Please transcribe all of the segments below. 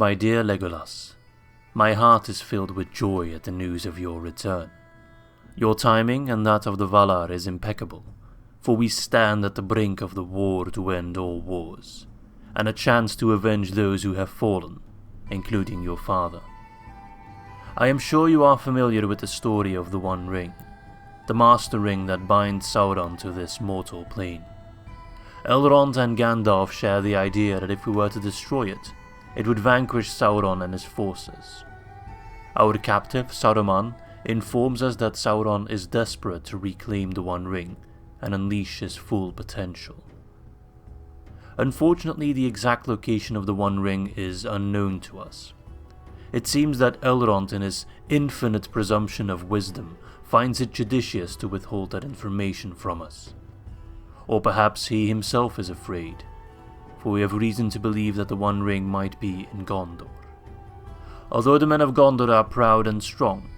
My dear Legolas, my heart is filled with joy at the news of your return. Your timing and that of the Valar is impeccable, for we stand at the brink of the war to end all wars, and a chance to avenge those who have fallen, including your father. I am sure you are familiar with the story of the One Ring, the Master Ring that binds Sauron to this mortal plane. Elrond and Gandalf share the idea that if we were to destroy it, it would vanquish Sauron and his forces. Our captive, Saruman, informs us that Sauron is desperate to reclaim the One Ring and unleash his full potential. Unfortunately, the exact location of the One Ring is unknown to us. It seems that Elrond, in his infinite presumption of wisdom, finds it judicious to withhold that information from us. Or perhaps he himself is afraid, for we have reason to believe that the One Ring might be in Gondor. Although the men of Gondor are proud and strong,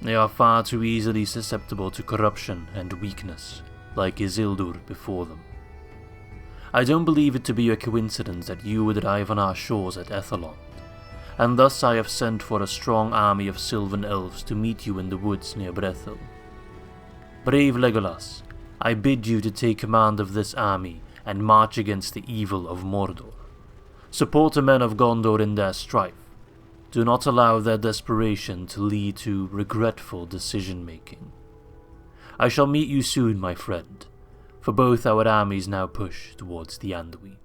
they are far too easily susceptible to corruption and weakness, like Isildur before them. I don't believe it to be a coincidence that you would arrive on our shores at Ethelond, and thus I have sent for a strong army of Sylvan elves to meet you in the woods near Brethil. Brave Legolas, I bid you to take command of this army and march against the evil of Mordor. Support the men of Gondor in their strife. Do not allow their desperation to lead to regretful decision-making. I shall meet you soon, my friend, for both our armies now push towards the Anduin.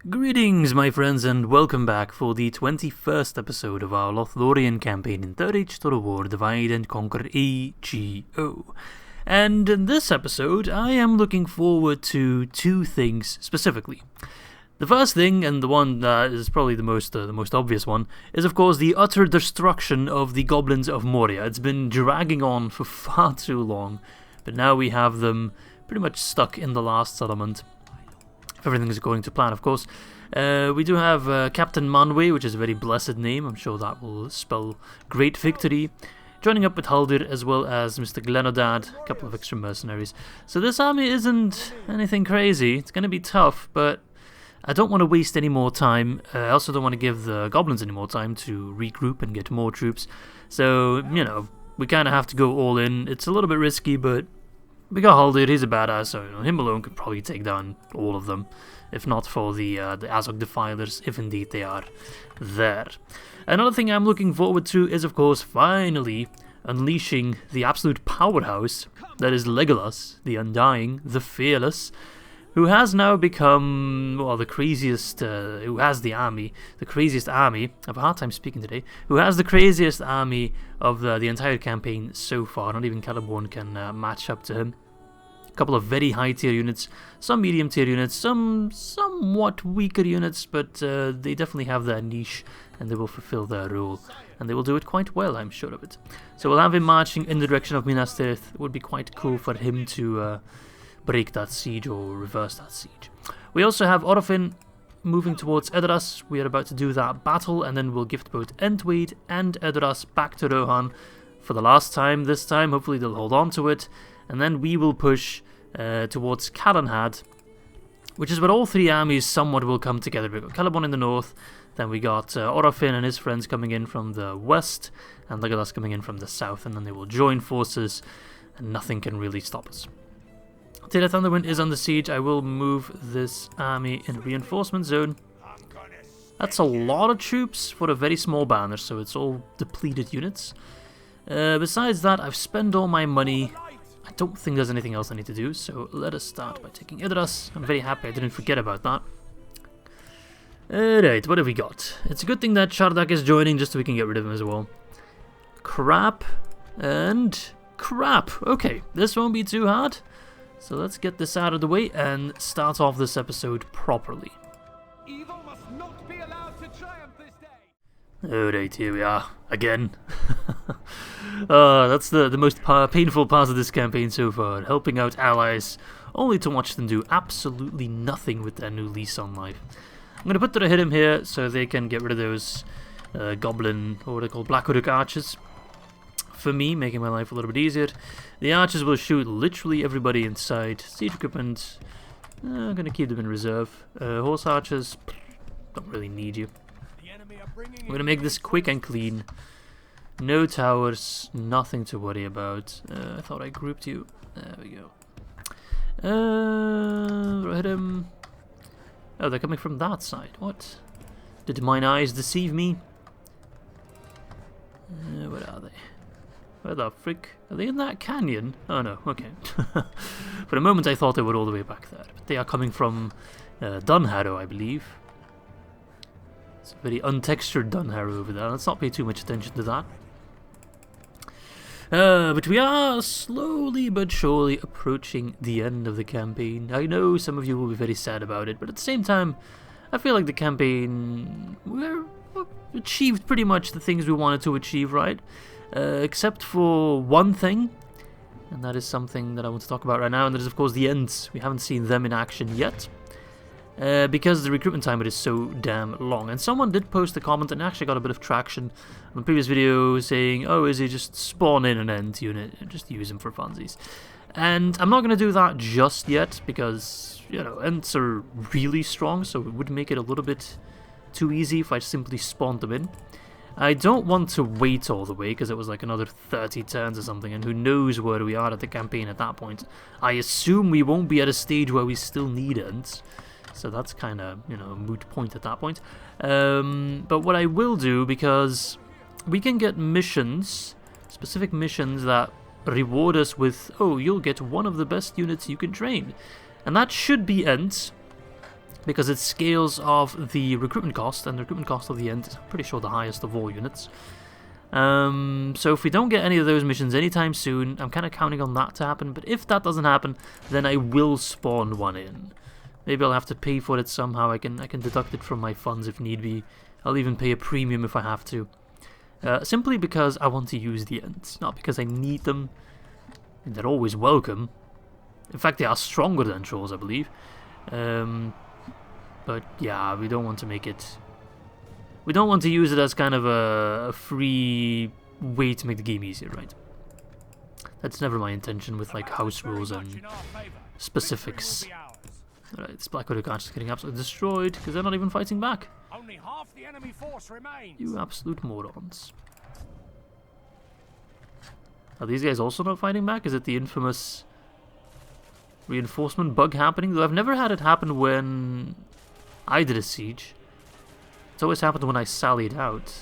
Greetings, my friends, and welcome back for the 21st episode of our Lothlórien campaign in 3rd Age Total War Divide and Conquer AGO. And in this episode, I am looking forward to two things specifically. The first thing, and the one that is probably the most obvious one, is of course the utter destruction of the Goblins of Moria. It's been dragging on for far too long, but now we have them pretty much stuck in the last settlement. Everything is going to plan, of course. We do have Captain Manwë, which is a very blessed name. I'm sure that will spell great victory. Joining up with Haldir, as well as Mr. Glenodad, a couple of extra mercenaries. So this army isn't anything crazy. It's going to be tough, but I don't want to waste any more time. I also don't want to give the Goblins any more time to regroup and get more troops. So, we kind of have to go all in. It's a little bit risky, but we got Haldir, he's a badass, so him alone could probably take down all of them, if not for the Azog Defilers, if indeed they are there. Another thing I'm looking forward to is, of course, finally unleashing the absolute powerhouse that is Legolas, the Undying, the Fearless, who has now become, well, the craziest, who has the craziest army, I have a hard time speaking today, who has the craziest army of the entire campaign so far. Not even Gelebrin can match up to him. A couple of very high tier units, some medium tier units, some somewhat weaker units, but they definitely have their niche and they will fulfill their role. And they will do it quite well, I'm sure of it. So we'll have him marching in the direction of Minas Tirith. It would be quite cool for him to break that siege or reverse that siege. We also have Orofin moving towards Edoras. We are about to do that battle, and then we'll gift both Entwaid and Edoras back to Rohan for the last time. This time, hopefully they'll hold on to it, and then we will push towards Calenhad, which is where all three armies somewhat will come together. We've got Celeborn in the north, then we got Orofin and his friends coming in from the west, and Legolas coming in from the south, and then they will join forces, and nothing can really stop us. Taylor Thunderwind is under siege. I will move this army in reinforcement zone. That's a lot of troops for a very small banner, so it's all depleted units. Besides that, I've spent all my money. I don't think there's anything else I need to do, so let us start by taking Edoras. I'm very happy I didn't forget about that. Alright, what have we got? It's a good thing that Shardak is joining, just so we can get rid of him as well. Crap and crap. Okay, this won't be too hard. So let's get this out of the way and start off this episode properly. Evil must not be allowed to triumph this day. Alright, here we are, again. That's the most painful part of this campaign so far, helping out allies, only to watch them do absolutely nothing with their new lease on life. I'm going to put the hit here so they can get rid of those goblin, or what are they called, Black Hooded archers. For me, making my life a little bit easier. The archers will shoot literally everybody inside. Siege equipment, I'm gonna keep them in reserve. Horse archers, don't really need you. I'm gonna make this quick and clean. No towers, nothing to worry about. I thought I grouped you. There we go. Hit him. Oh, they're coming from that side. What? Did mine eyes deceive me? Where are they? Where the frick? Are they in that canyon? Oh no, okay. For a moment I thought they were all the way back there. But they are coming from Dunharrow, I believe. It's a very untextured Dunharrow over there. Let's not pay too much attention to that. But we are slowly but surely approaching the end of the campaign. I know some of you will be very sad about it, but at the same time, I feel like the campaign, we've achieved pretty much the things we wanted to achieve, right? Except for one thing, and that is something that I want to talk about right now, and that is of course the Ents. We haven't seen them in action yet. Because the recruitment timer is so damn long. And someone did post a comment and actually got a bit of traction on the previous video saying, oh, Izzy, just spawn in an Ent unit and just use them for funsies. And I'm not going to do that just yet because, you know, Ents are really strong, so it would make it a little bit too easy if I simply spawned them in. I don't want to wait all the way because it was like another 30 turns or something, and who knows where we are at the campaign at that point. I assume we won't be at a stage where we still need Ents. So that's kind of, you know, a moot point at that point. But what I will do, because we can get missions, specific missions that reward us with, oh, you'll get one of the best units you can train. And that should be Ents, because it scales off the recruitment cost, and the recruitment cost of the Ent is, I'm pretty sure, the highest of all units. So if we don't get any of those missions anytime soon, I'm kind of counting on that to happen. But if that doesn't happen, then I will spawn one in. Maybe I'll have to pay for it somehow. I can deduct it from my funds if need be. I'll even pay a premium if I have to. Simply because I want to use the Ents, not because I need them. And they're always welcome. In fact, they are stronger than trolls, I believe. But yeah, we don't want to make it... We don't want to use it as kind of a free way to make the game easier, right? That's never my intention with like house rules and specifics. Alright, this Black Widow Guard is getting absolutely destroyed because they're not even fighting back. Only half the enemy force remains. You absolute morons. Are these guys also not fighting back? Is it the infamous reinforcement bug happening? Though I've never had it happen when I did a siege. It's always happened when I sallied out.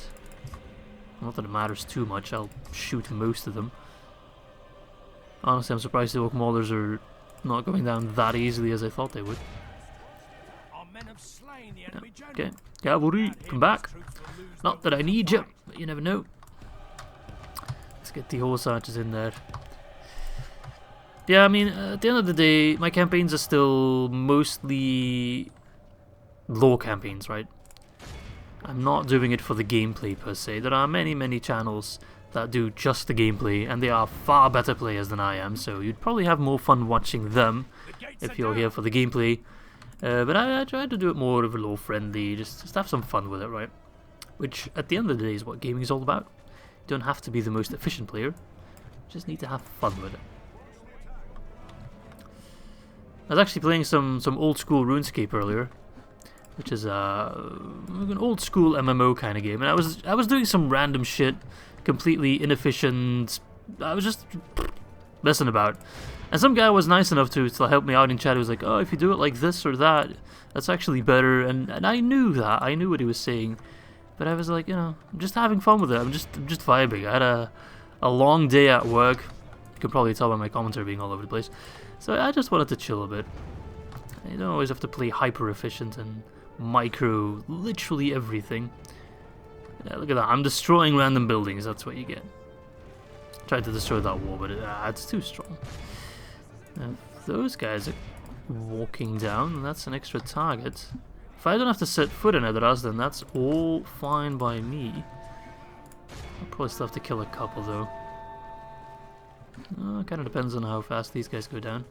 Not that it matters too much, I'll shoot most of them. Honestly, I'm surprised the Orc Maulers are not going down that easily as I thought they would. Our men have slain the enemy general. Okay, cavalry, come back. Not that I need you, but you never know. Let's get the horse archers in there. Yeah, I mean, at the end of the day, my campaigns are still mostly lore campaigns, right? I'm not doing it for the gameplay per se. There are many channels that do just the gameplay, and they are far better players than I am, so you'd probably have more fun watching them if you're here for the gameplay. But I try to do it more of a lore friendly, just have some fun with it, right? Which, at the end of the day, is what gaming is all about. You don't have to be the most efficient player, you just need to have fun with it. I was actually playing some old school RuneScape earlier, which is an old school MMO kind of game, and I was doing some random shit, completely inefficient. I was just messing about, and some guy was nice enough to help me out in chat. He was like, "Oh, if you do it like this or that, that's actually better." And I knew that, I knew what he was saying, but I was like, you know, I'm just having fun with it. I'm just vibing. I had a long day at work. You can probably tell by my commentary being all over the place. So I just wanted to chill a bit. You don't always have to play hyper efficient and micro literally everything. Yeah, look at that. I'm destroying random buildings. That's what you get. Tried to destroy that wall, but it's too strong. Now, if those guys are walking down, and that's an extra target. If I don't have to set foot in Edoras, then that's all fine by me. I'll probably still have to kill a couple, though. Kind of depends on how fast these guys go down.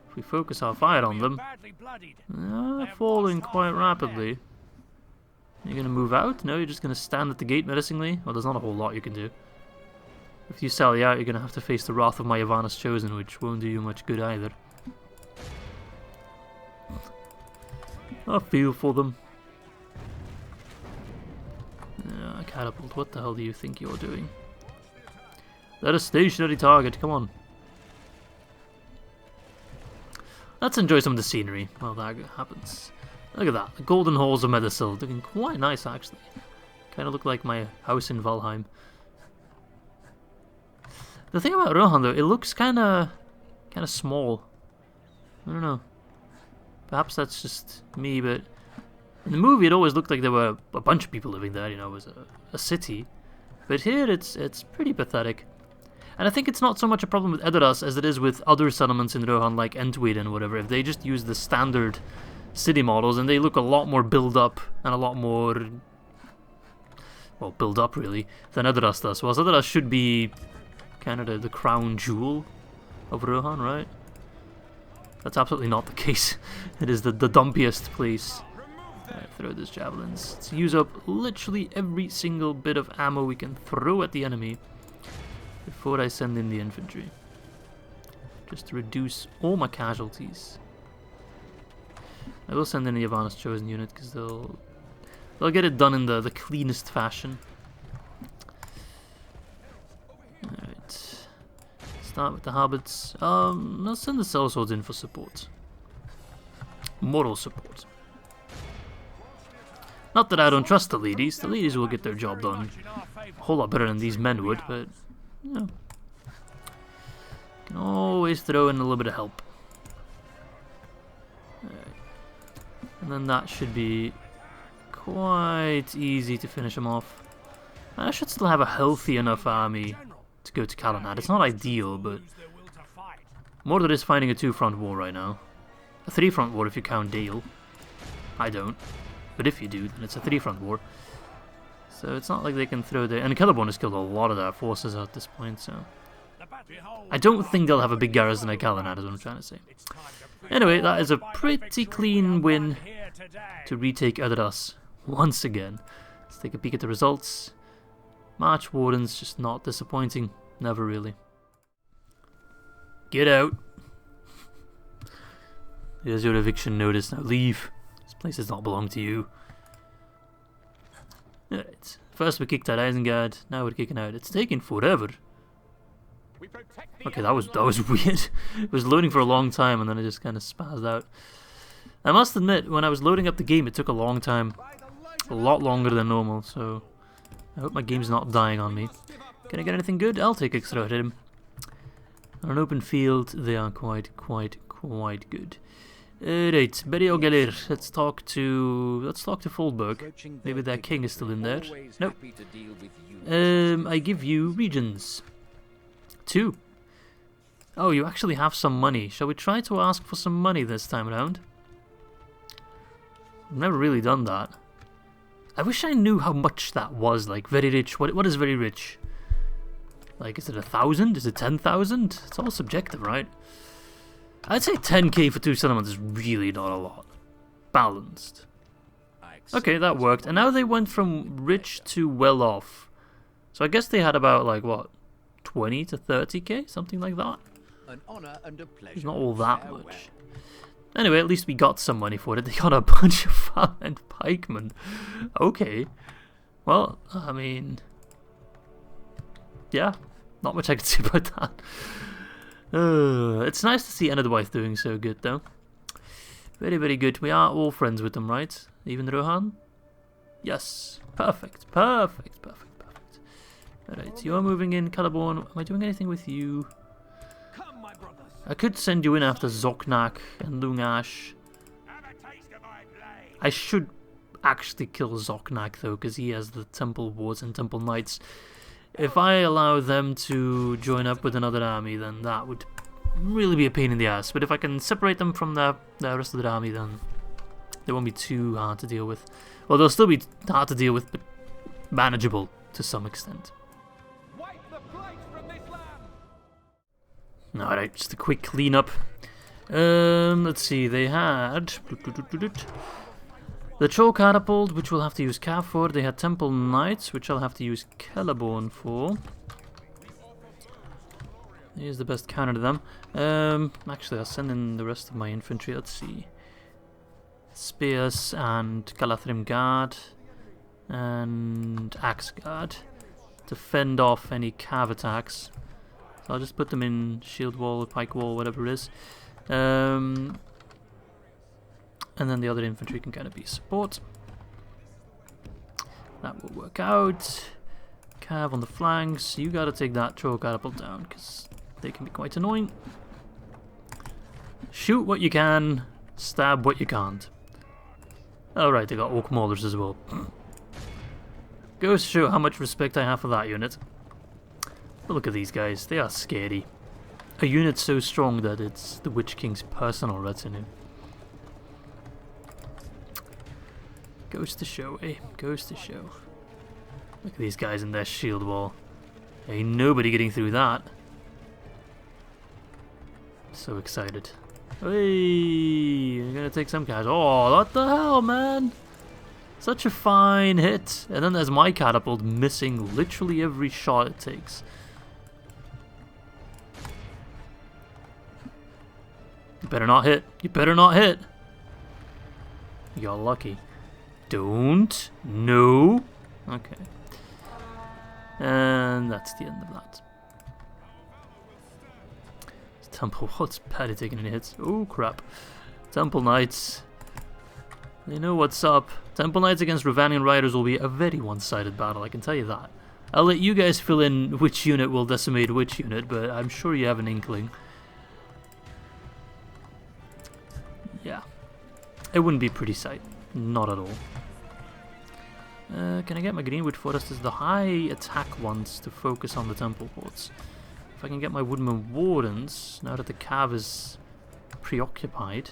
If we focus our fire on them, they're falling quite rapidly. You're going to move out? No, you're just going to stand at the gate menacingly? Well, there's not a whole lot you can do. If you sally out, you're going to have to face the wrath of my Ivana's Chosen, which won't do you much good either. I feel for them. Catapult, what the hell do you think you're doing? They're a stationary target, come on. Let's enjoy some of the scenery while that happens. Look at that, the golden halls of Medicil, looking quite nice actually. Kind of look like my house in Valheim. The thing about Rohan though, it looks kind of small. I don't know. Perhaps that's just me, but in the movie it always looked like there were a bunch of people living there, you know, it was a city. But here it's pretty pathetic. And I think it's not so much a problem with Edoras as it is with other settlements in Rohan, like Entweed and whatever. If they just use the standard city models, and they look a lot more built up and a lot more, well, built up really, than Edoras does. Well, Edoras should be kind of the crown jewel of Rohan, right? That's absolutely not the case. It is the dumpiest place. Alright, throw those javelins. Let's use up literally every single bit of ammo we can throw at the enemy before I send in the infantry. Just to reduce all my casualties. I will send in the Yavanna's chosen unit because they'll get it done in the cleanest fashion. Alright. Start with the habits. Let's send the sellswords in for support. Moral support. Not that I don't trust the ladies. The ladies will get their job done a whole lot better than these men would, but you know, can always throw in a little bit of help. Alright. And then that should be quite easy to finish them off. I should still have a healthy enough army to go to Calenad. It's not ideal, but Mordor is fighting a 2-front war right now. A 3-front war if you count Dale. I don't. But if you do, then it's a 3-front war. So it's not like they can throw their... And Gelebrin has killed a lot of their forces at this point, so... I don't think they'll have a big garrison at Calenad, is what I'm trying to say. Anyway, that is a pretty clean win to retake Edoras once again. Let's take a peek at the results. March Wardens, just not disappointing. Never really. Get out. Here's your eviction notice, now leave. This place does not belong to you. Alright, first we kicked out Isengard, now we're kicking out. It's taking forever. Okay, that was weird. It was loading for a long time and then it just kind of spazzed out. I must admit, when I was loading up the game, it took a long time. A lot longer than normal, so I hope my game's not dying on me. Can I get anything good? I'll take extra at him. On an open field, they are quite good. Right, Berry O'Galir, let's talk to Aldburg. Maybe their king is still in there. Nope. I give you regions. 2. Oh, you actually have some money. Shall we try to ask for some money this time around? I've never really done that. I wish I knew how much that was, like, very rich. What is very rich? Like, is it 1,000? Is it 10,000? It's all subjective, right? I'd say 10k for 2 settlements is really not a lot. Balanced. Okay, that worked. And now they went from rich to well off. So I guess they had about, like, what? 20 to 30k? Something like that? An honor and a pleasure. It's not all that much. Anyway, at least we got some money for it. They got a bunch of farmland pikemen. Okay. Well, I mean... yeah, not much I can say about that. It's nice to see Enedwaith doing so good, though. Very, very good. We are all friends with them, right? Even Rohan? Yes. Perfect. Perfect. Perfect. Perfect. Alright, you are moving in. Celeborn, am I doing anything with you? I could send you in after Zoknak and Lungash. I should actually kill Zoknak, though, because he has the Temple Wards and Temple Knights. If I allow them to join up with another army, then that would really be a pain in the ass. But if I can separate them from the rest of the army, then they won't be too hard to deal with. Well, they'll still be hard to deal with, but manageable to some extent. Alright, just a quick cleanup. Let's see, they had... the Troll Catapult, which we'll have to use Cav for. They had Temple Knights, which I'll have to use Celeborn for. Here's the best counter to them. Actually, I'll send in the rest of my infantry. Let's see. Spears and Galathrim Guard and Axe Guard to fend off any cav attacks. So I'll just put them in shield wall, pike wall, whatever it is. And then the other infantry can kind of be support. That will work out. Cav on the flanks. You gotta take that troll catapult down because they can be quite annoying. Shoot what you can, stab what you can't. Alright, they got orc maulers as well. Goes to show how much respect I have for that unit. But look at these guys, they are scary. A unit so strong that it's the Witch King's personal retinue. Goes to show, eh? Goes to show. Look at these guys in their shield wall. Ain't nobody getting through that. So excited. Hey, I'm gonna take some guys. Oh, what the hell, man? Such a fine hit. And then there's my catapult missing literally every shot it takes. You better not hit. You better not hit. You're lucky. Don't. No. Okay. And that's the end of that. Temple, what's Paddy taking any hits? Oh crap. Temple Knights. They know what's up. Temple Knights against Ravanian Riders will be a very one-sided battle, I can tell you that. I'll let you guys fill in which unit will decimate which unit, but I'm sure you have an inkling. Yeah. It wouldn't be a pretty sight. Not at all. Can I get my Greenwood Foresters, the high attack ones, to focus on the Temple Hordes? If I can get my Woodman Wardens, now that the cav is preoccupied,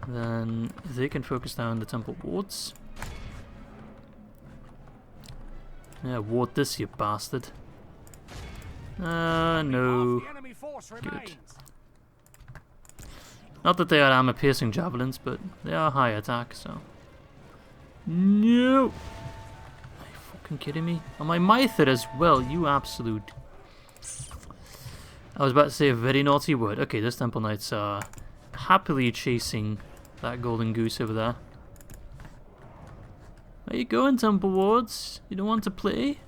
then they can focus down the Temple Wards. Yeah, ward this, you bastard. No. Good. Not that they are armor-piercing javelins, but they are high attack, so... No! Are you fucking kidding me? On my Mither as well, you absolute... I was about to say a very naughty word. Okay, this Temple Knights are happily chasing that golden goose over there. Where you going, Temple Wards? You don't want to play?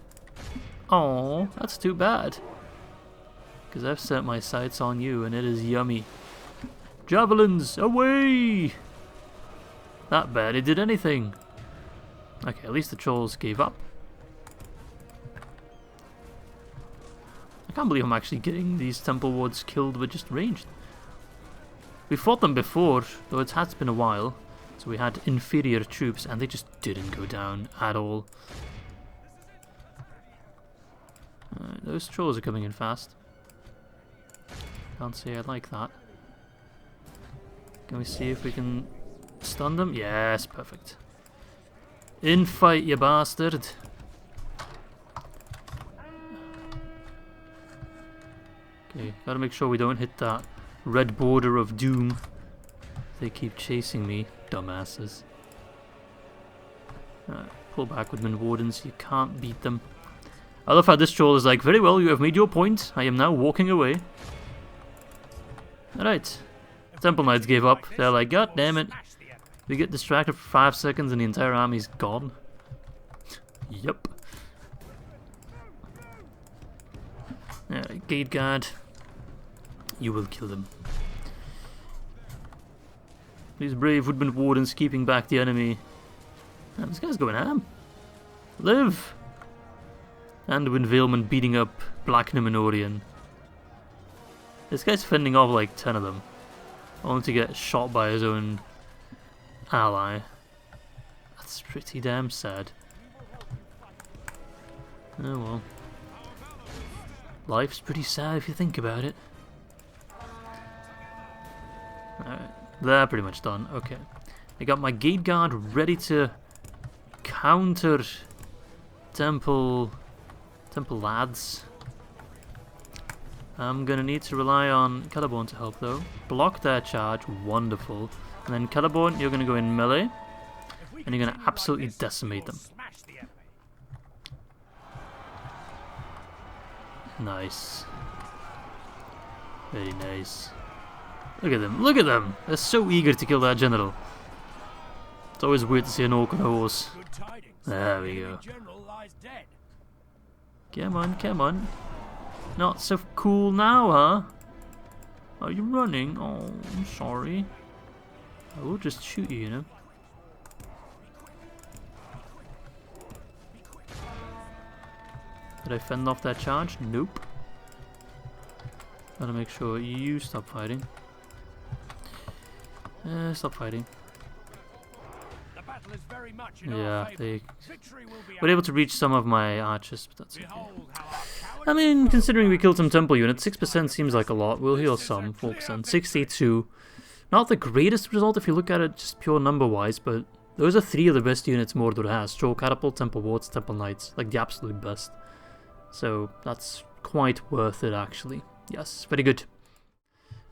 Oh, that's too bad. Because I've set my sights on you and it is yummy. Javelins, away! That barely did anything. Okay, at least the trolls gave up. I can't believe I'm actually getting these Temple Wards killed with just ranged. We fought them before, though it has been a while. So we had inferior troops and they just didn't go down at all. Those trolls are coming in fast. Can't say I like that. Can we see if we can stun them? Yes, perfect. In fight, you bastard. Okay, gotta make sure we don't hit that red border of doom. They keep chasing me, dumbasses. Pull back with Woodman Wardens, you can't beat them. I love how this troll is like, very well, you have made your point, I am now walking away. Alright. Temple Knights gave up, they're like, god damn it. We get distracted for 5 seconds and the entire army's gone. Yep. Alright, Gate Guard. You will kill them. These brave Woodman Wardens keeping back the enemy. And this guy's going ham. Live! And Windveilman beating up Black Numenorian. This guy's fending off like 10 of them. Only to get shot by his own ally. That's pretty damn sad. Oh well. Life's pretty sad if you think about it. Alright, they're pretty much done. Okay. I got my Gate Guard ready to counter Temple lads. I'm gonna need to rely on Celeborn to help though. Block their charge, wonderful. And then Celeborn, you're gonna go in melee, and you're gonna absolutely decimate them. Nice. Very nice. Look at them, look at them! They're so eager to kill that general. It's always weird to see an orc on a horse. There we go. Come on, come on. Not so cool now, huh? Are you running? Oh, I'm sorry. I will just shoot you, you know. Did I fend off that charge? Nope. Gotta make sure you stop fighting. Stop fighting. Yeah, they were able to reach some of my archers, but that's okay. I mean, considering we killed some temple units, 6% seems like a lot. We'll heal some, 4%, 62. Not the greatest result if you look at it just pure number-wise, but those are 3 of the best units Mordor has. Troll Catapult, Temple Wards, Temple Knights, like the absolute best. So that's quite worth it, actually. Yes, very good.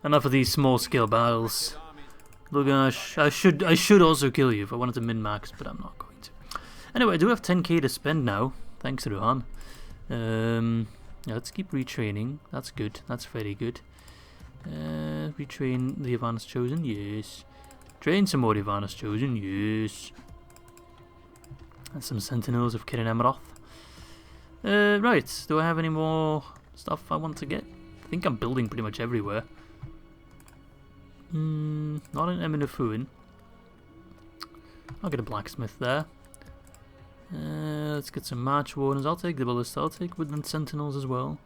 Enough of these small-scale battles. Look, I should also kill you if I wanted to min-max, but I'm not going to. Anyway, I do have 10k to spend now. Thanks, Ruhan. Yeah, let's keep retraining. That's good. That's very good. Retrain the Advanced Chosen. Yes. Train some more Advanced Chosen. Yes. And some Sentinels of Kirin Emeroth. Right. Do I have any more stuff I want to get? I think I'm building pretty much everywhere. Not in Eminifuin. I'll get a blacksmith there. Let's get some March Wardens. I'll take the Ballista. I'll take Woodland Sentinels as well.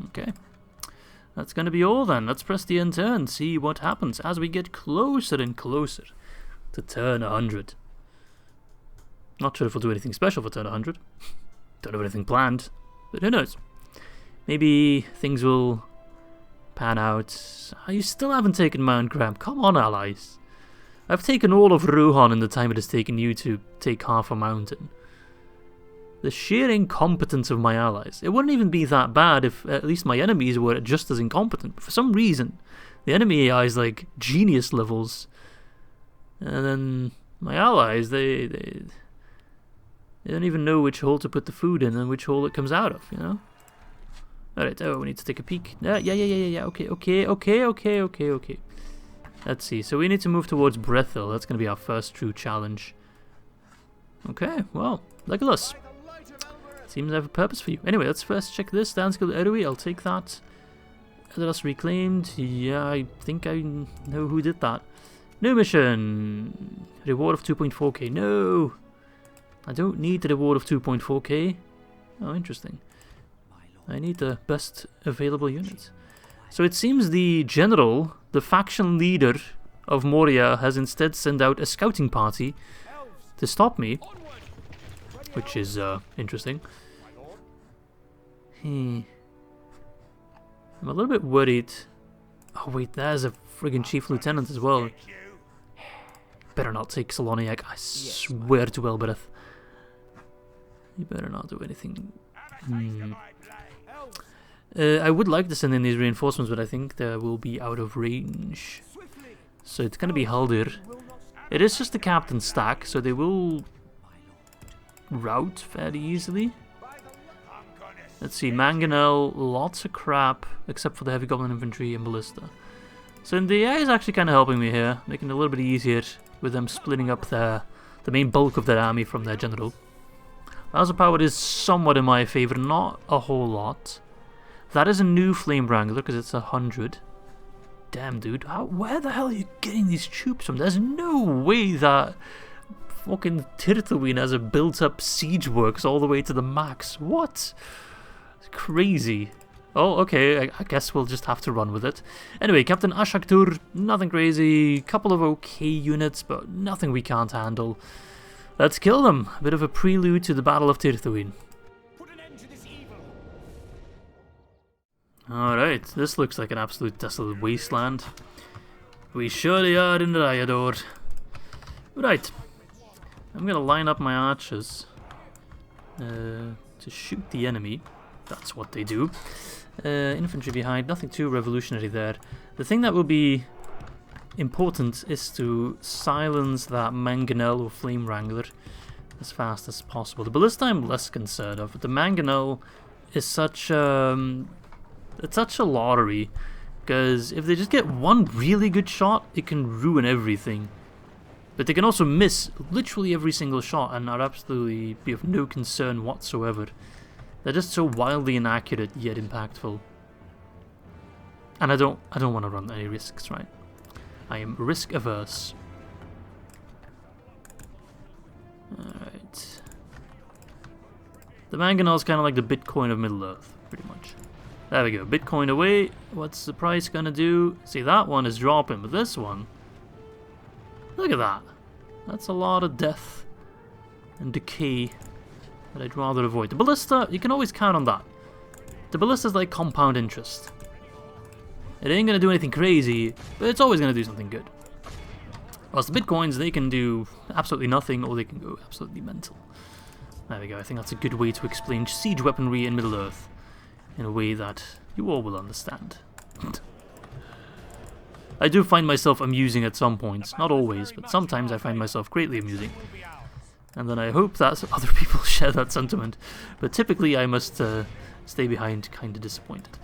Okay. That's going to be all then. Let's press the end turn. See what happens as we get closer and closer to turn 100. Not sure if we'll do anything special for turn 100. Don't have anything planned. But who knows? Maybe things will pan out. You still haven't taken Mount Graham. Come on, allies. I've taken all of Rohan in the time it has taken you to take half a mountain. The sheer incompetence of my allies. It wouldn't even be that bad if at least my enemies were just as incompetent. For some reason, the enemy AI is like genius levels. And then my allies, they don't even know which hole to put the food in and which hole it comes out of, you know? Alright, oh, we need to take a peek. Yeah. Okay. Let's see. So we need to move towards Brethil. That's going to be our first true challenge. Okay, well, Legolas. Seems I have a purpose for you. Anyway, let's first check this. Downskill Erui, I'll take that. Edoras reclaimed. Yeah, I think I know who did that. New mission. Reward of 2.4k. No! I don't need the reward of 2.4k. Oh, interesting. I need the best available unit. So it seems the general, the faction leader of Moria, has instead sent out a scouting party to stop me, which is interesting. I'm a little bit worried. Oh wait, there's a friggin' chief lieutenant as well. Better not take Saloniac, I swear to Elbereth. You better not do anything. I would like to send in these reinforcements, but I think they will be out of range. So it's going to be Haldir. It is just the captain's stack, so they will rout fairly easily. Let's see, Mangonel, lots of crap, except for the heavy goblin infantry and ballista. So the AI is actually kind of helping me here, making it a little bit easier with them splitting up the main bulk of their army from their general. Bowser power is somewhat in my favour, not a whole lot. That is a new Flame Wrangler because it's 100. Damn, dude, where the hell are you getting these troops from? There's no way that fucking Tirtaween has a built-up siege works all the way to the max. What? It's crazy. Oh, okay, I guess we'll just have to run with it. Anyway, Captain Ashaktur, nothing crazy. Couple of okay units, but nothing we can't handle. Let's kill them. A bit of a prelude to the Battle of Tirtaween. Alright, this looks like an absolute desolate wasteland. We surely are in Rayador. Right, I'm gonna line up my archers to shoot the enemy. That's what they do. Infantry behind, nothing too revolutionary there. The thing that will be important is to silence that Mangonel or Flame Wrangler as fast as possible. The Ballista I'm less concerned of, but the Mangonel is such it's such a lottery. Because if they just get one really good shot, it can ruin everything. But they can also miss literally every single shot and are absolutely be of no concern whatsoever. They're just so wildly inaccurate yet impactful. And I don't want to run any risks, right? I am risk averse. Alright. The Mangonel's kind of like the Bitcoin of Middle-earth, pretty much. There we go, Bitcoin away. What's the price gonna do? See, that one is dropping, but this one... Look at that. That's a lot of death and decay that I'd rather avoid. The Ballista, you can always count on that. The Ballista's like compound interest. It ain't gonna do anything crazy, but it's always gonna do something good. Whilst the Bitcoins, they can do absolutely nothing, or they can go absolutely mental. There we go, I think that's a good way to explain siege weaponry in Middle-earth in a way that you all will understand. I do find myself amusing at some points, not always, but sometimes I find myself greatly amusing. And then I hope that other people share that sentiment, but typically I must stay behind, kinda disappointed.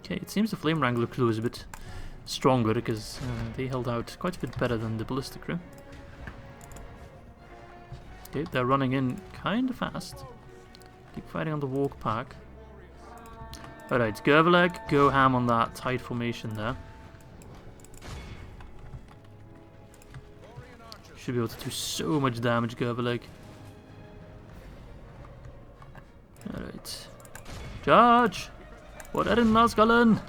Okay, it seems the Flame Wrangler crew is a bit stronger because they held out quite a bit better than the Ballista crew. Okay, they're running in kinda fast. Keep fighting on the walk pack. Alright, Gervaleg, go ham on that tight formation there. Should be able to do so much damage, Gervaleg. Alright. Charge! For Erin Lascallan!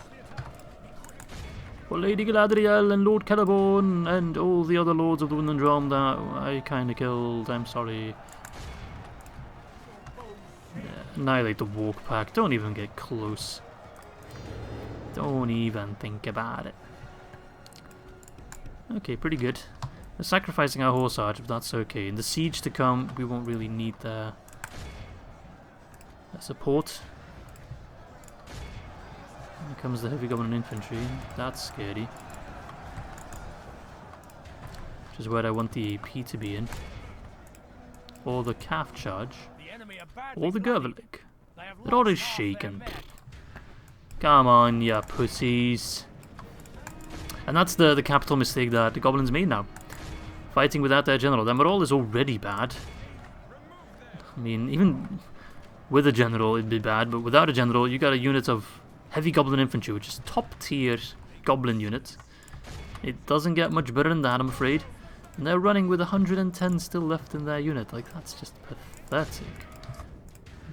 For Lady Galadriel and Lord Celeborn and all the other lords of the Wind and Drum that I kinda killed, I'm sorry. Yeah, annihilate the walk pack, don't even get close. Don't even think about it. Okay, pretty good. We're sacrificing our horse arch, but that's okay. In the siege to come, we won't really need their support. Here comes the heavy goblin infantry. That's scary. Which is where I want the AP to be in. Or the calf charge. Or the Gervalig. They're already shaken. Come on, ya pussies. And that's the capital mistake that the goblins made now. Fighting without their general. Their morale is already bad. I mean, even with a general it'd be bad, but without a general you got a unit of heavy goblin infantry, which is top tier goblin unit. It doesn't get much better than that, I'm afraid. And they're running with 110 still left in their unit. Like, that's just pathetic.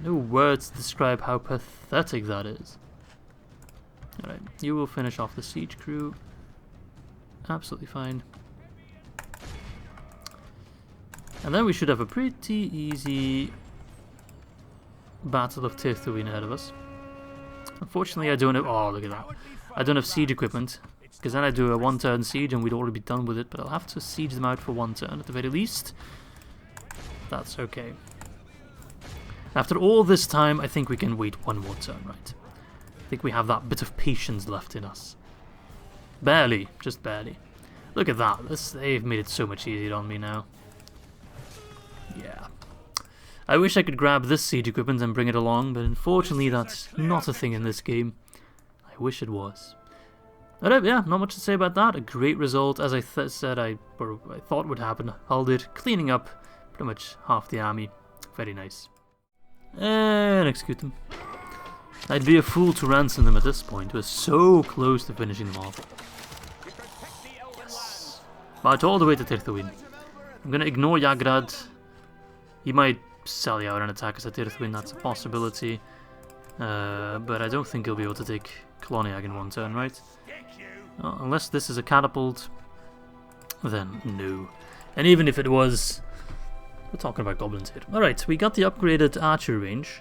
No words to describe how pathetic that is. Alright, you will finish off the siege crew. Absolutely fine. And then we should have a pretty easy Battle of Tirthuin ahead of us. Unfortunately, I don't have... Oh, look at that. I don't have siege equipment. Because then I do a one-turn siege and we'd already be done with it. But I'll have to siege them out for one turn at the very least. That's okay. After all this time, I think we can wait one more turn, right? I think we have that bit of patience left in us. Barely. Just barely. Look at that. They've made it so much easier on me now. Yeah. I wish I could grab this siege equipment and bring it along, but unfortunately that's not a thing in this game. I wish it was. Alright, yeah, not much to say about that. A great result, as I said I thought would happen. Haldir cleaning up pretty much half the army. Very nice. And execute them. I'd be a fool to ransom them at this point. We're so close to finishing them off. Yes. But all the way to Tirthuin. I'm gonna ignore Yagrad. He might sally out and attack us at Tirthuin, that's a possibility. But I don't think he'll be able to take Coloniag in one turn, right? Unless this is a catapult, then no. And even if it was, we're talking about goblins here. Alright, we got the upgraded archery range,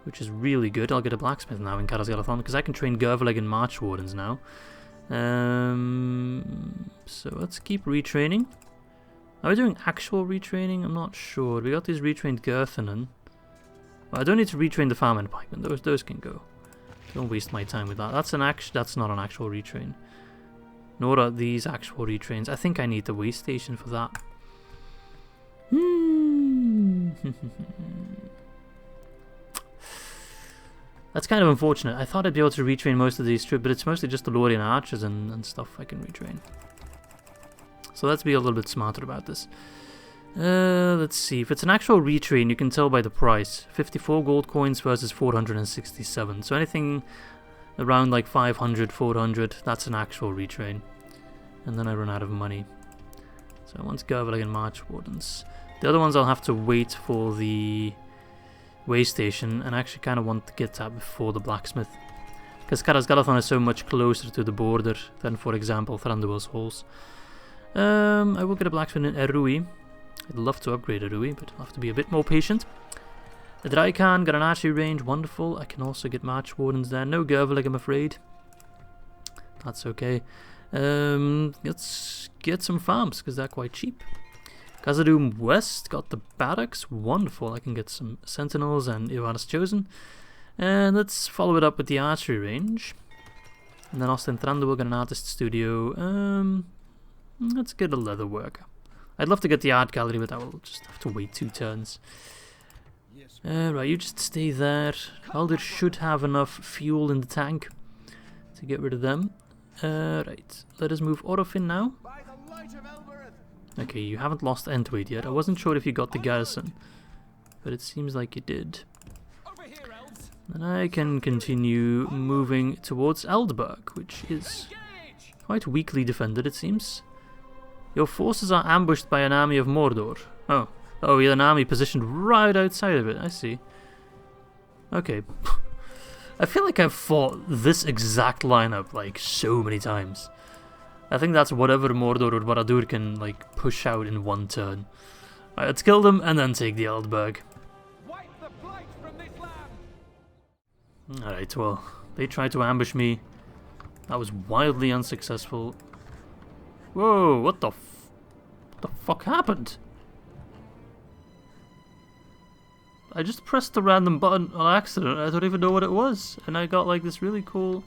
which is really good. I'll get a blacksmith now in Karazgalathon, because I can train Gervaleg and March Wardens now. So let's keep retraining. Are we doing actual retraining? I'm not sure. We got these retrained Girthanen. Well, I don't need to retrain the Farming Pikemen. Those can go. Don't waste my time with that. That's not an actual retrain. Nor are these actual retrains. I think I need the way station for that. That's kind of unfortunate. I thought I'd be able to retrain most of these troops, but it's mostly just the Lothlórien archers and stuff I can retrain. So let's be a little bit smarter about this. Let's see. If it's an actual retrain, you can tell by the price. 54 gold coins versus 467. So anything around like 500, 400, that's an actual retrain. And then I run out of money. So I want Gervalig and March Wardens. The other ones I'll have to wait for the way station, and I actually kind of want to get that before the blacksmith. Because Galathon is so much closer to the border than, for example, Thranduil's Halls. I will get a blacksmith in Erui. I'd love to upgrade Erui, but I'll have to be a bit more patient. The Draikan got an archery range, wonderful. I can also get March Wardens there. No Gervalig, I'm afraid. That's okay. Let's get some farms, because they're quite cheap. Khazad-dûm West got the barracks, wonderful. I can get some sentinels and Edoras Chosen. And let's follow it up with the archery range. And then Austin Thranduil got an artist studio. Let's get a leather worker. I'd love to get the art gallery, but I will just have to wait 2 turns. Right, you just stay there. Aldir should have enough fuel in the tank to get rid of them. Right, let us move Orofin now. Okay, you haven't lost Entwade yet. I wasn't sure if you got the garrison, but it seems like you did. And I can continue moving towards Aldburg, which is quite weakly defended, it seems. Your forces are ambushed by an army of Mordor. Oh, yeah, an army positioned right outside of it. I see. Okay. I feel like I've fought this exact lineup like so many times. I think that's whatever Mordor or Barad-dûr can like push out in 1 turn. Alright, let's kill them and then take the Aldburg. Alright, well, they tried to ambush me. That was wildly unsuccessful. Whoa, what the fuck happened? I just pressed the random button on accident. I don't even know what it was. And I got like this really cool...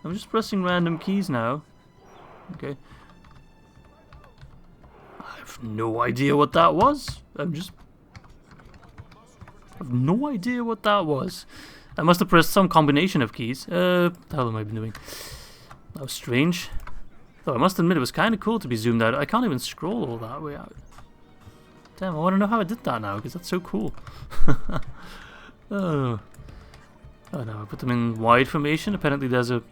I'm just pressing random keys now. Okay. I have no idea what that was. I have no idea what that was. I must have pressed some combination of keys. What the hell am I doing? That was strange. Though I must admit it was kind of cool to be zoomed out. I can't even scroll all that way out. Damn, I want to know how I did that now, because that's so cool. Oh no, I put them in wide formation. Apparently there's a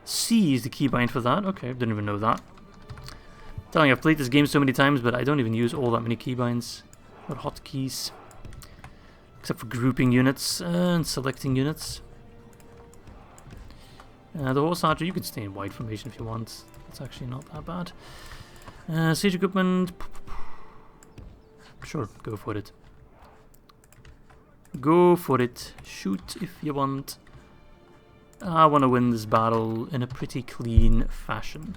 C is the keybind for that. Okay, I didn't even know that. Telling you, I've played this game so many times, but I don't even use all that many keybinds or hotkeys. Except for grouping units and selecting units. The horse archer, you can stay in wide formation if you want. It's actually not that bad. Siege equipment. Sure, go for it. Go for it. Shoot if you want. I want to win this battle in a pretty clean fashion.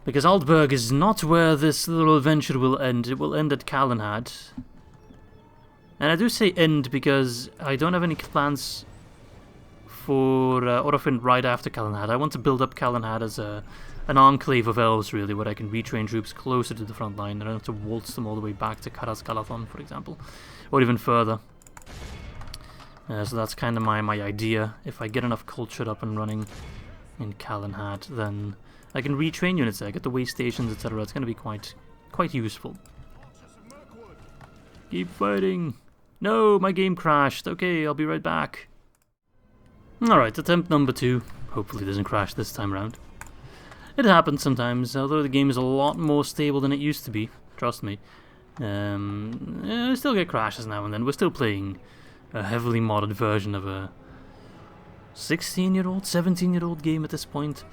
Because Aldburg is not where this little adventure will end. It will end at Calenhad. And I do say end because I don't have any plans for Orofin right after Calenhad. I want to build up Calenhad as an enclave of elves, really, where I can retrain troops closer to the front line. I don't have to waltz them all the way back to Galathon, for example. Or even further. So that's kind of my idea. If I get enough culture up and running in Calenhad, then I can retrain units there, get the way stations, etc. It's going to be quite useful. Keep fighting! No, my game crashed. Okay, I'll be right back. Alright, attempt number 2. Hopefully it doesn't crash this time around. It happens sometimes, although the game is a lot more stable than it used to be. Trust me. I still get crashes now and then. We're still playing a heavily modded version of a 16-year-old, 17-year-old game at this point.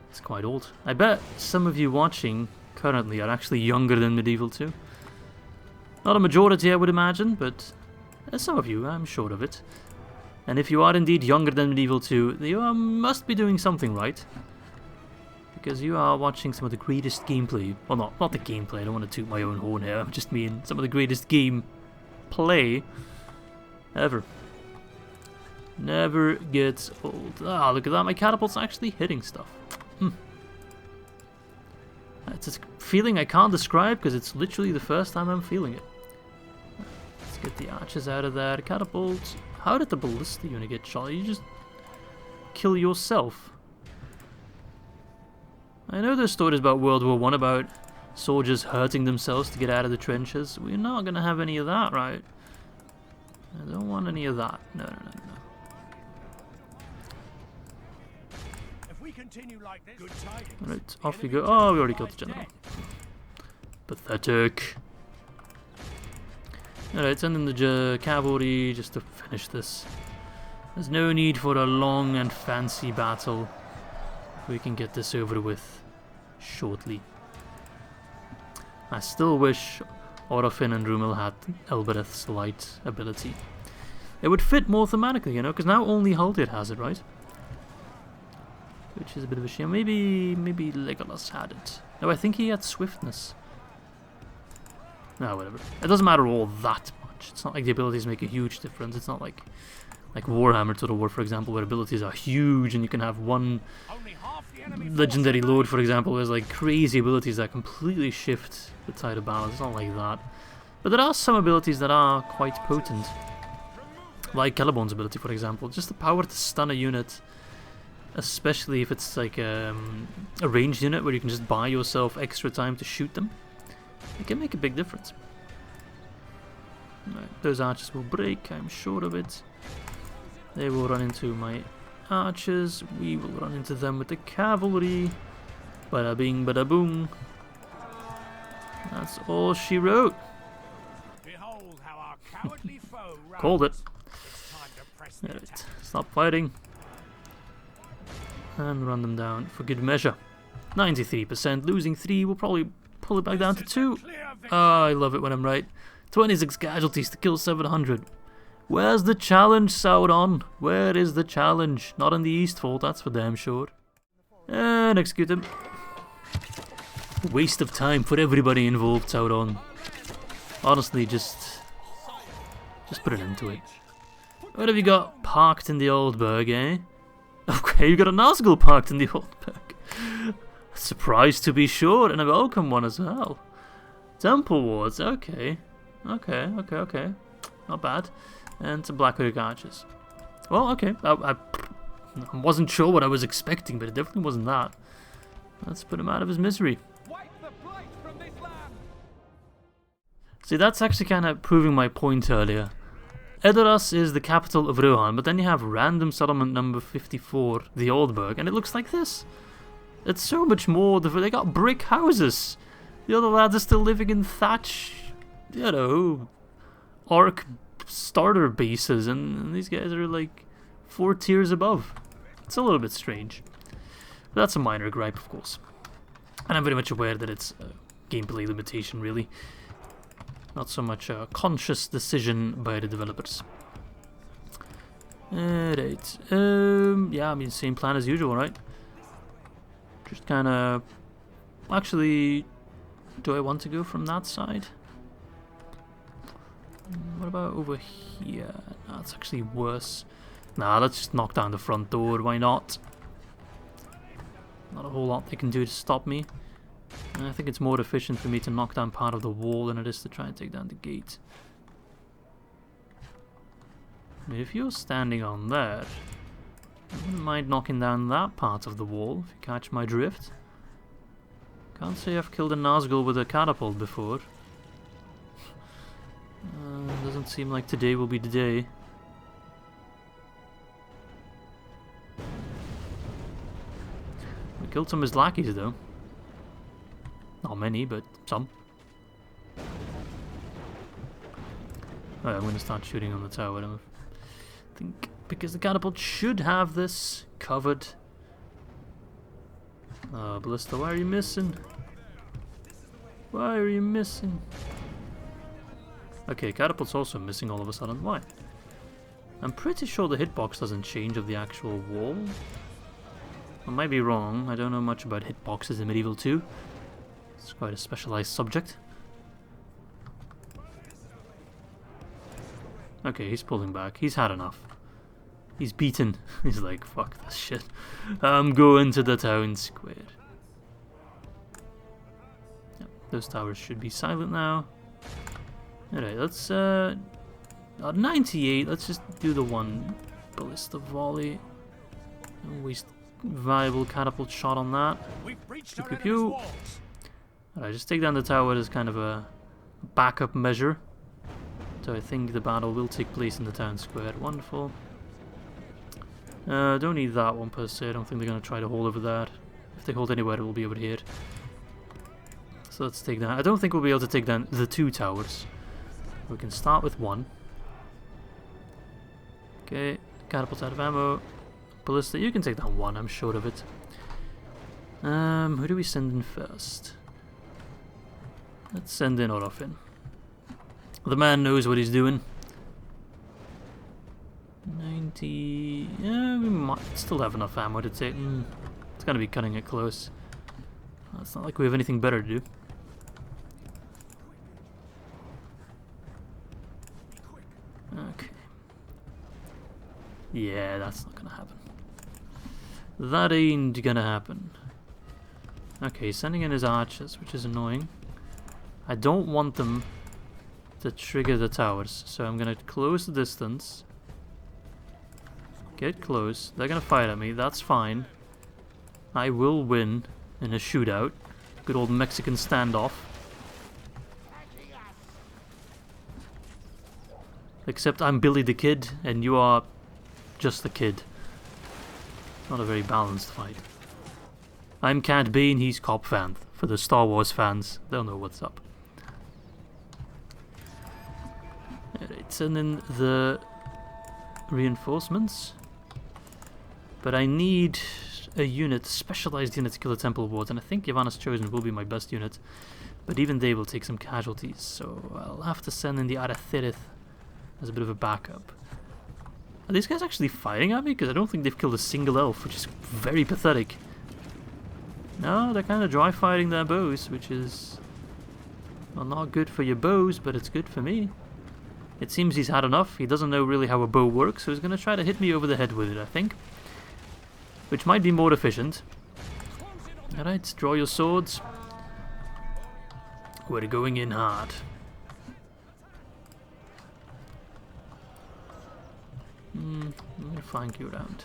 It's quite old. I bet some of you watching currently are actually younger than Medieval 2. Not a majority, I would imagine, but some of you, I'm sure of it. And if you are indeed younger than Medieval 2, you must be doing something right. Because you are watching some of the greatest gameplay. Well, not the gameplay, I don't want to toot my own horn here. I just mean some of the greatest gameplay ever. Never gets old. Ah, look at that, my catapult's actually hitting stuff. It's a feeling I can't describe because it's literally the first time I'm feeling it. Get the archers out of there. Catapult. How did the ballista unit get shot? You just kill yourself. I know there's stories about World War I about soldiers hurting themselves to get out of the trenches. We're not going to have any of that, right? I don't want any of that. No. If we continue like this, good tidings. Alright, off you go. Oh, we already killed the general. Pathetic. Alright, send in the cavalry just to finish this. There's no need for a long and fancy battle. We can get this over with shortly. I still wish Orofin and Rumil had Elbereth's light ability. It would fit more thematically, you know, because now only Haldir has it, right? Which is a bit of a shame. Maybe Legolas had it. No, I think he had swiftness. No, whatever. It doesn't matter all that much. It's not like the abilities make a huge difference. It's not like Warhammer Total War, for example, where abilities are huge and you can have one legendary lord, for example, who has like crazy abilities that completely shift the tide of battle. It's not like that. But there are some abilities that are quite potent. Like Celebron's ability, for example. Just the power to stun a unit, especially if it's like a ranged unit where you can just buy yourself extra time to shoot them. It can make a big difference. Right, those archers will break, I'm sure of it. They will run into my archers. We will run into them with the cavalry. Bada bing, bada boom. That's all she wrote. Behold how our cowardly foe Called it. Time to press the Right, attack. stop fighting. And run them down for good measure. 93%, losing 3, we'll probably pull it back down to 2. Oh, I love it when I'm right. 26 casualties to kill 700. Where's the challenge, Sauron? Where is the challenge? Not in the Eastfold, that's for damn sure. And execute him. Waste of time for everybody involved, Sauron. Honestly, just put an end to it. What have you got parked in the Aldburg, eh? Okay, you got a Nazgul parked in the Aldburg. Surprised to be sure, and a welcome one as well. Temple wards, okay. Okay. Not bad. And some Black Oak archers. Well, okay. I wasn't sure what I was expecting, but it definitely wasn't that. Let's put him out of his misery. Wipe the blight from this land. See, that's actually kind of proving my point earlier. Edoras is the capital of Rohan, but then you have random settlement number 54, the Aldburg, and it looks like this. It's so much more. They got brick houses. The other lads are still living in thatch, you know, orc starter bases, and these guys are like 4 tiers above. It's a little bit strange. But that's a minor gripe, of course. And I'm very much aware that it's a gameplay limitation, really. Not so much a conscious decision by the developers. Right. Yeah, I mean, same plan as usual, right? Just kind of... Actually, do I want to go from that side? What about over here? No, it's actually worse. Nah, let's just knock down the front door. Why not? Not a whole lot they can do to stop me. And I think it's more efficient for me to knock down part of the wall than it is to try and take down the gate. If you're standing on there, I wouldn't mind knocking down that part of the wall, if you catch my drift. Can't say I've killed a Nazgul with a catapult before. Doesn't seem like today will be the day. We killed some of his lackeys though. Not many, but some. Alright, I'm going to start shooting on the tower. I think because the catapult should have this covered. Ballista, why are you missing? Why are you missing? Okay, catapult's also missing all of a sudden. Why? I'm pretty sure the hitbox doesn't change of the actual wall. I might be wrong. I don't know much about hitboxes in Medieval 2. It's quite a specialized subject. Okay, he's pulling back. He's had enough. He's beaten. He's like, fuck this shit. I'm going to the town square. Yep, those towers should be silent now. Alright, let's 98, let's just do the one ballista volley. Don't waste viable catapult shot on that. Pew pew pew. Alright, just take down the tower as kind of a backup measure. So I think the battle will take place in the town square. Wonderful. Don't need that one per se. I don't think they're going to try to hold over that. If they hold anywhere, it will be over here. So let's take that. I don't think we'll be able to take down the 2 towers. We can start with 1. Okay, catapult out of ammo. Ballista, you can take down 1, I'm sure of it. Who do we send in first? Let's send in Orofin. The man knows what he's doing. 90... Yeah, we might still have enough ammo to take... it's gonna be cutting it close. It's not like we have anything better to do. Okay. Yeah, that's not gonna happen. That ain't gonna happen. Okay, he's sending in his archers, which is annoying. I don't want them to trigger the towers, so I'm gonna close the distance. Get close. They're gonna fire at me, that's fine. I will win in a shootout. Good old Mexican standoff. Except I'm Billy the Kid, and you are just the kid. Not a very balanced fight. I'm Cad Bane, he's Cop Fan. For the Star Wars fans, they'll know what's up. Alright, send in the reinforcements. But I need a unit, specialized unit to kill the Temple Wards, and I think Yavanna's Chosen will be my best unit. But even they will take some casualties, so I'll have to send in the Arathirith as a bit of a backup. Are these guys actually firing at me? Because I don't think they've killed a single elf, which is very pathetic. No, they're kind of dry firing their bows, which is... well, not good for your bows, but it's good for me. It seems he's had enough. He doesn't know really how a bow works, so he's going to try to hit me over the head with it, I think. Which might be more efficient. Alright, draw your swords. We're going in hard. I'm going to flank you around.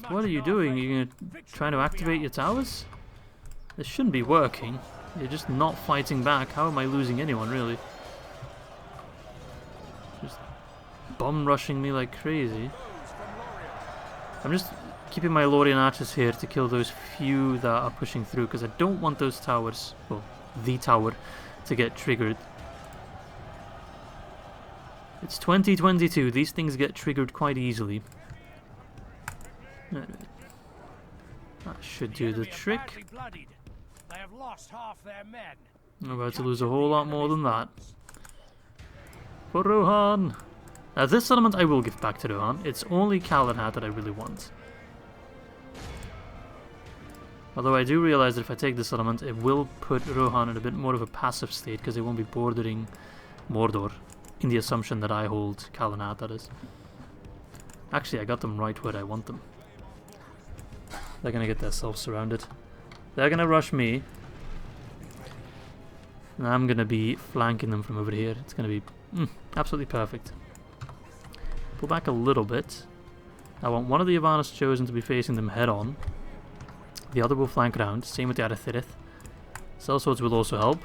What are you doing? Are you going to try to activate your towers? This shouldn't be working. You're just not fighting back. How am I losing anyone, really? Just bomb rushing me like crazy. I'm just keeping my Lothlórien archers here to kill those few that are pushing through, because I don't want those towers, well, the tower, to get triggered. It's 2022, these things get triggered quite easily. That should do the trick. I'm about to lose a whole lot more than that. For Rohan! Now this settlement I will give back to Rohan. It's only Calenhat that I really want. Although I do realize that if I take this settlement, it will put Rohan in a bit more of a passive state, because they won't be bordering Mordor. In the assumption that I hold Calenhat, that is. Actually, I got them right where I want them. They're gonna get themselves surrounded. They're gonna rush me. And I'm gonna be flanking them from over here. It's gonna be absolutely perfect. Pull back a little bit. I want one of the Yavanna's Chosen to be facing them head on. The other will flank around. Same with the Arathirith. Sellswords will also help.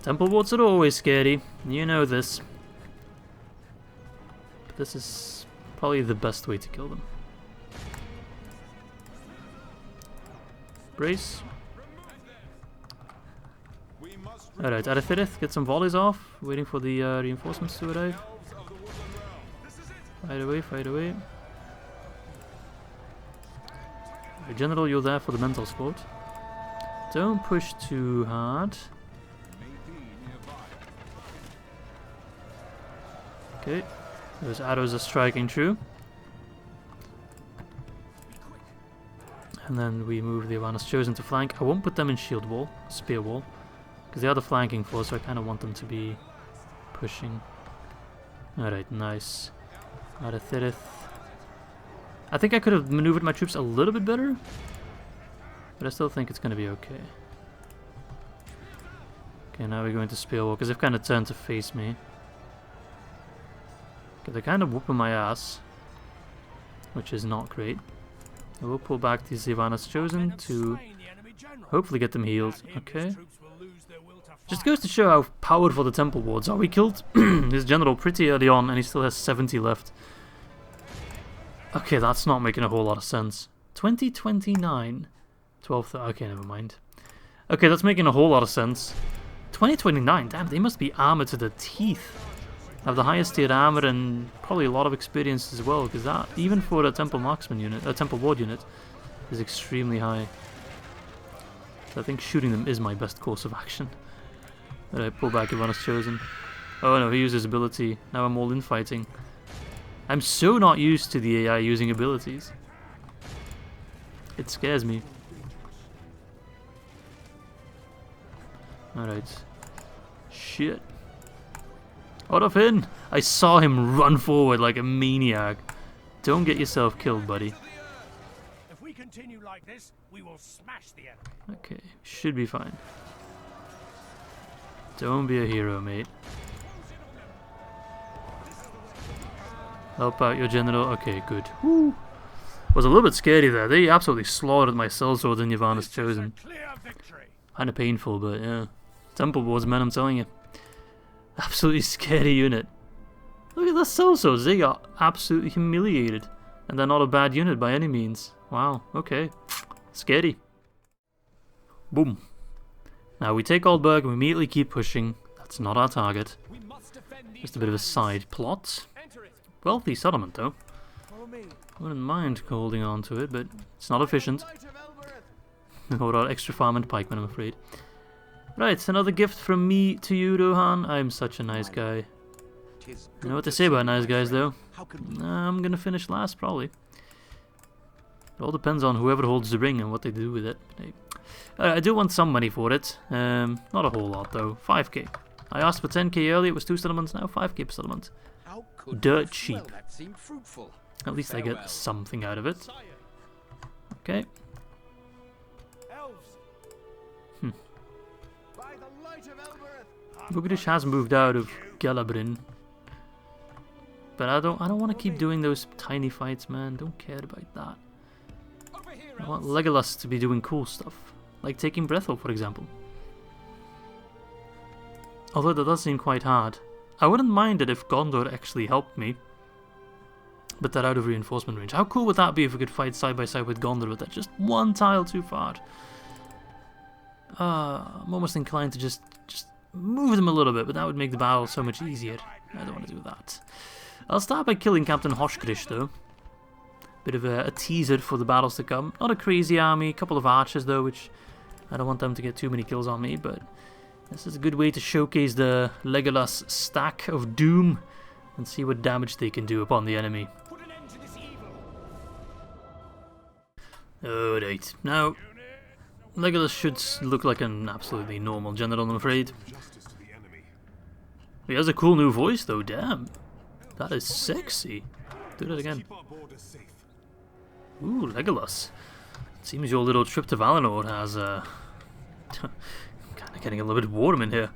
Temple Wards are always scary. You know this. But this is probably the best way to kill them. Brace. Alright, Arathirith, get some volleys off. Waiting for the reinforcements to arrive. Fire away, fire away. Right, General, you're there for the mental sport. Don't push too hard. Okay, those arrows are striking true. And then we move the Yavanna's Chosen to flank. I won't put them in shield wall, spear wall, because they are the flanking force, so I kind of want them to be pushing. Alright, nice. Arathirith. I think I could have maneuvered my troops a little bit better, but I still think it's going to be okay. Okay, now we're going to Spearwalkers. They've kind of turned to face me. Okay, they're kind of whooping my ass, which is not great. I will pull back the Sylvanas Chosen to hopefully get them healed. Okay. Just goes to show how powerful the Temple Wards are. We killed his general pretty early on and he still has 70 left. Okay, that's not making a whole lot of sense. 2029. 12th. Okay, never mind. Okay, that's making a whole lot of sense. 2029, damn, they must be armored to the teeth. Have the highest tier armor and probably a lot of experience as well, because that, even for a Temple Marksman unit, a Temple Ward unit, is extremely high. So I think shooting them is my best course of action. Alright, pull back Sylvanas Chosen. Oh no, he uses ability. Now I'm all in fighting. I'm so not used to the AI using abilities. It scares me. Alright. Shit. Odofin! I saw him run forward like a maniac. Don't get yourself killed, buddy. If we continue like this, we will smash the enemy. Okay, should be fine. Don't be a hero, mate. Help out your general. Okay, good. Woo! Was a little bit scary there. They absolutely slaughtered my sellsword in Sylvanas Chosen. Kinda painful, but yeah. Temple Wards, man, I'm telling you. Absolutely scary unit. Look at the sellswords, they got absolutely humiliated. And they're not a bad unit by any means. Wow, okay. Scary. Boom. Now we take Aldburg and we immediately keep pushing. That's not our target. Just a bit of a side plot. Wealthy settlement though. I wouldn't mind holding on to it, but it's not efficient. Or our extra farm and pikemen, I'm afraid. Right, another gift from me to you, Rohan. I'm such a nice guy. You know what they say about nice guys, though? I'm gonna finish last, probably. It all depends on whoever holds the ring and what they do with it. Hey. I do want some money for it. Not a whole lot, though. 5k. I asked for 10k earlier, it was 2 settlements, now 5k per settlement. Dirt cheap. At least I get something out of it. Okay. Bugadish has moved out of Gelebrin. But I don't want to keep doing those tiny fights, man. Don't care about that. I want Legolas to be doing cool stuff. Like taking Brethel, for example. Although that does seem quite hard. I wouldn't mind it if Gondor actually helped me. But they're out of reinforcement range. How cool would that be if we could fight side by side with Gondor, but that's just one tile too far? I'm almost inclined to just move them a little bit, but that would make the battle so much easier. I don't want to do that. I'll start by killing Captain Hoshkrish, though. Bit of a teaser for the battles to come. Not a crazy army, a couple of archers, though, which I don't want them to get too many kills on me, but this is a good way to showcase the Legolas stack of doom and see what damage they can do upon the enemy. Alright, now Legolas should look like an absolutely normal general, I'm afraid. He has a cool new voice though, damn. That is sexy. Do that again. Ooh, Legolas. Seems your little trip to Valinor has, kind of getting a little bit warm in here.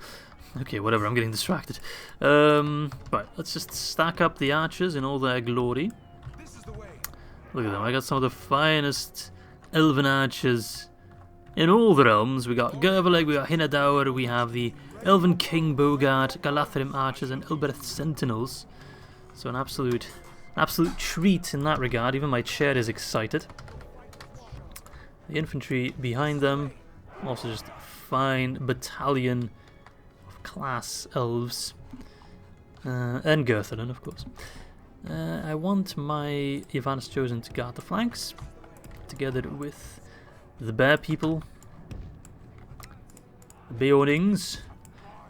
Okay, whatever, I'm getting distracted. Right, let's just stack up the archers in all their glory. Look at them, I got some of the finest elven archers in all the realms. We got Gervaleg, we got Hinadaur, we have the Elven King Bogart, Galadhrim archers, and Elbereth sentinels. So an absolute treat in that regard. Even my chair is excited. The infantry behind them, also just a fine battalion of class elves. And Gurthelen, of course. I want my Sylvanas Chosen to guard the flanks, together with the bear people, the Beornings.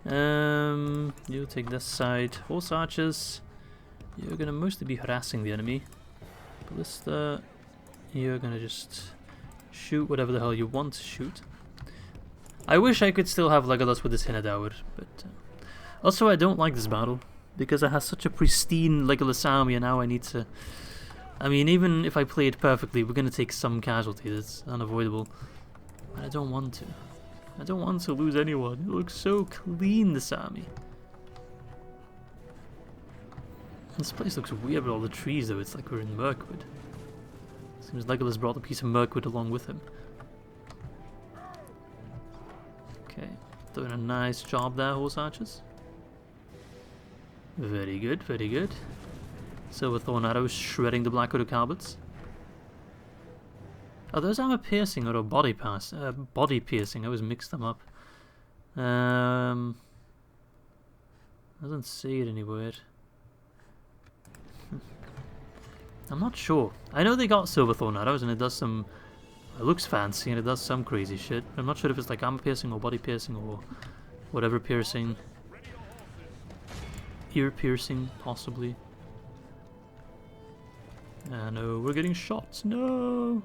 You'll take this side. Horse archers, you're gonna mostly be harassing the enemy. Ballista, you're gonna just shoot whatever the hell you want to shoot. I wish I could still have Legolas with his Hinadaur, but also I don't like this battle because I have such a pristine Legolas army, and now I need to. I mean, even if I play it perfectly, we're gonna take some casualties. It's unavoidable, but I don't want to. I don't want to lose anyone. It looks so clean, this army. This place looks weird with all the trees though, it's like we're in Mirkwood. Seems Legolas brought a piece of Mirkwood along with him. Okay, doing a nice job there, horse archers. Very good, very good. Silverthorn arrows shredding the Blackwood of Carbots. Are those armor piercing or a body pass? Body piercing, I always mix them up. Doesn't say it anywhere. I'm not sure. I know they got Silverthorn arrows and it does some... It looks fancy and it does some crazy shit. I'm not sure if it's like armor piercing or body piercing or whatever piercing. Ear piercing, possibly. No, we're getting shots. No!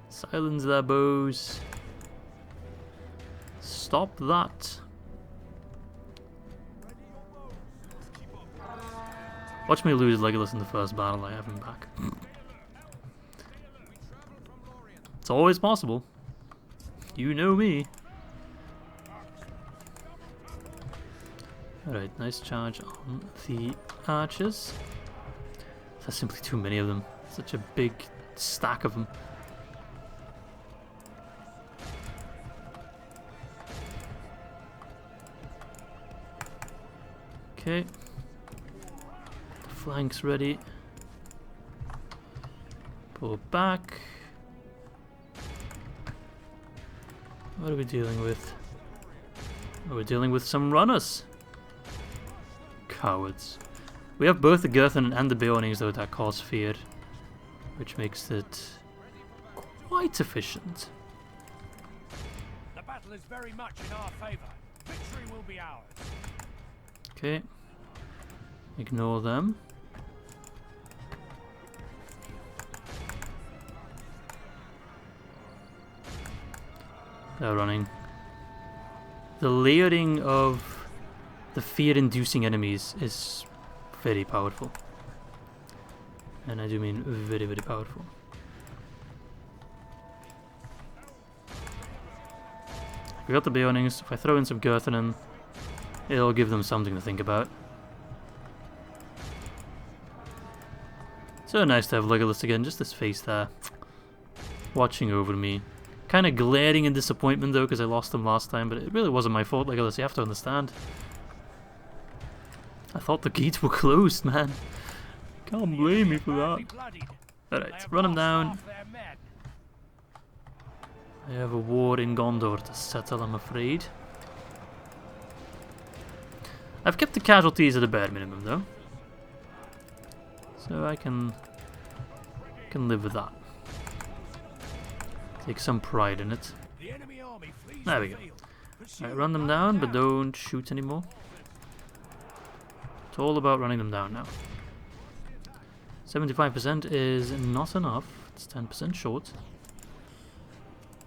Silence their bows. Stop that. Watch me lose Legolas in the first battle, I have him back. It's always possible. You know me. Alright, nice charge on the archers. There's simply too many of them. Such a big stack of them. Okay. Flanks ready. Pull back. What are we dealing with? Oh, we're dealing with some runners. Cowards. We have both the Girthen and the Beornings though that cause fear, which makes it quite efficient. The battle is very much in our favor. Victory will be ours. Okay. Ignore them. They're running. The layering of the fear-inducing enemies is very powerful. And I do mean very, very powerful. We got the Beornings. If I throw in some Girthen, it'll give them something to think about. So nice to have Legolas again, just his face there. Watching over me. Kind of glaring in disappointment though, because I lost him last time, but it really wasn't my fault, Legolas, you have to understand. I thought the gates were closed, man. Can't blame me for that. Alright, run him down. I have a war in Gondor to settle, I'm afraid. I've kept the casualties at a bare minimum though. So I can live with that. Take some pride in it. There we go. Alright, run them down, but don't shoot anymore. It's all about running them down now. 75% is not enough. It's 10% short.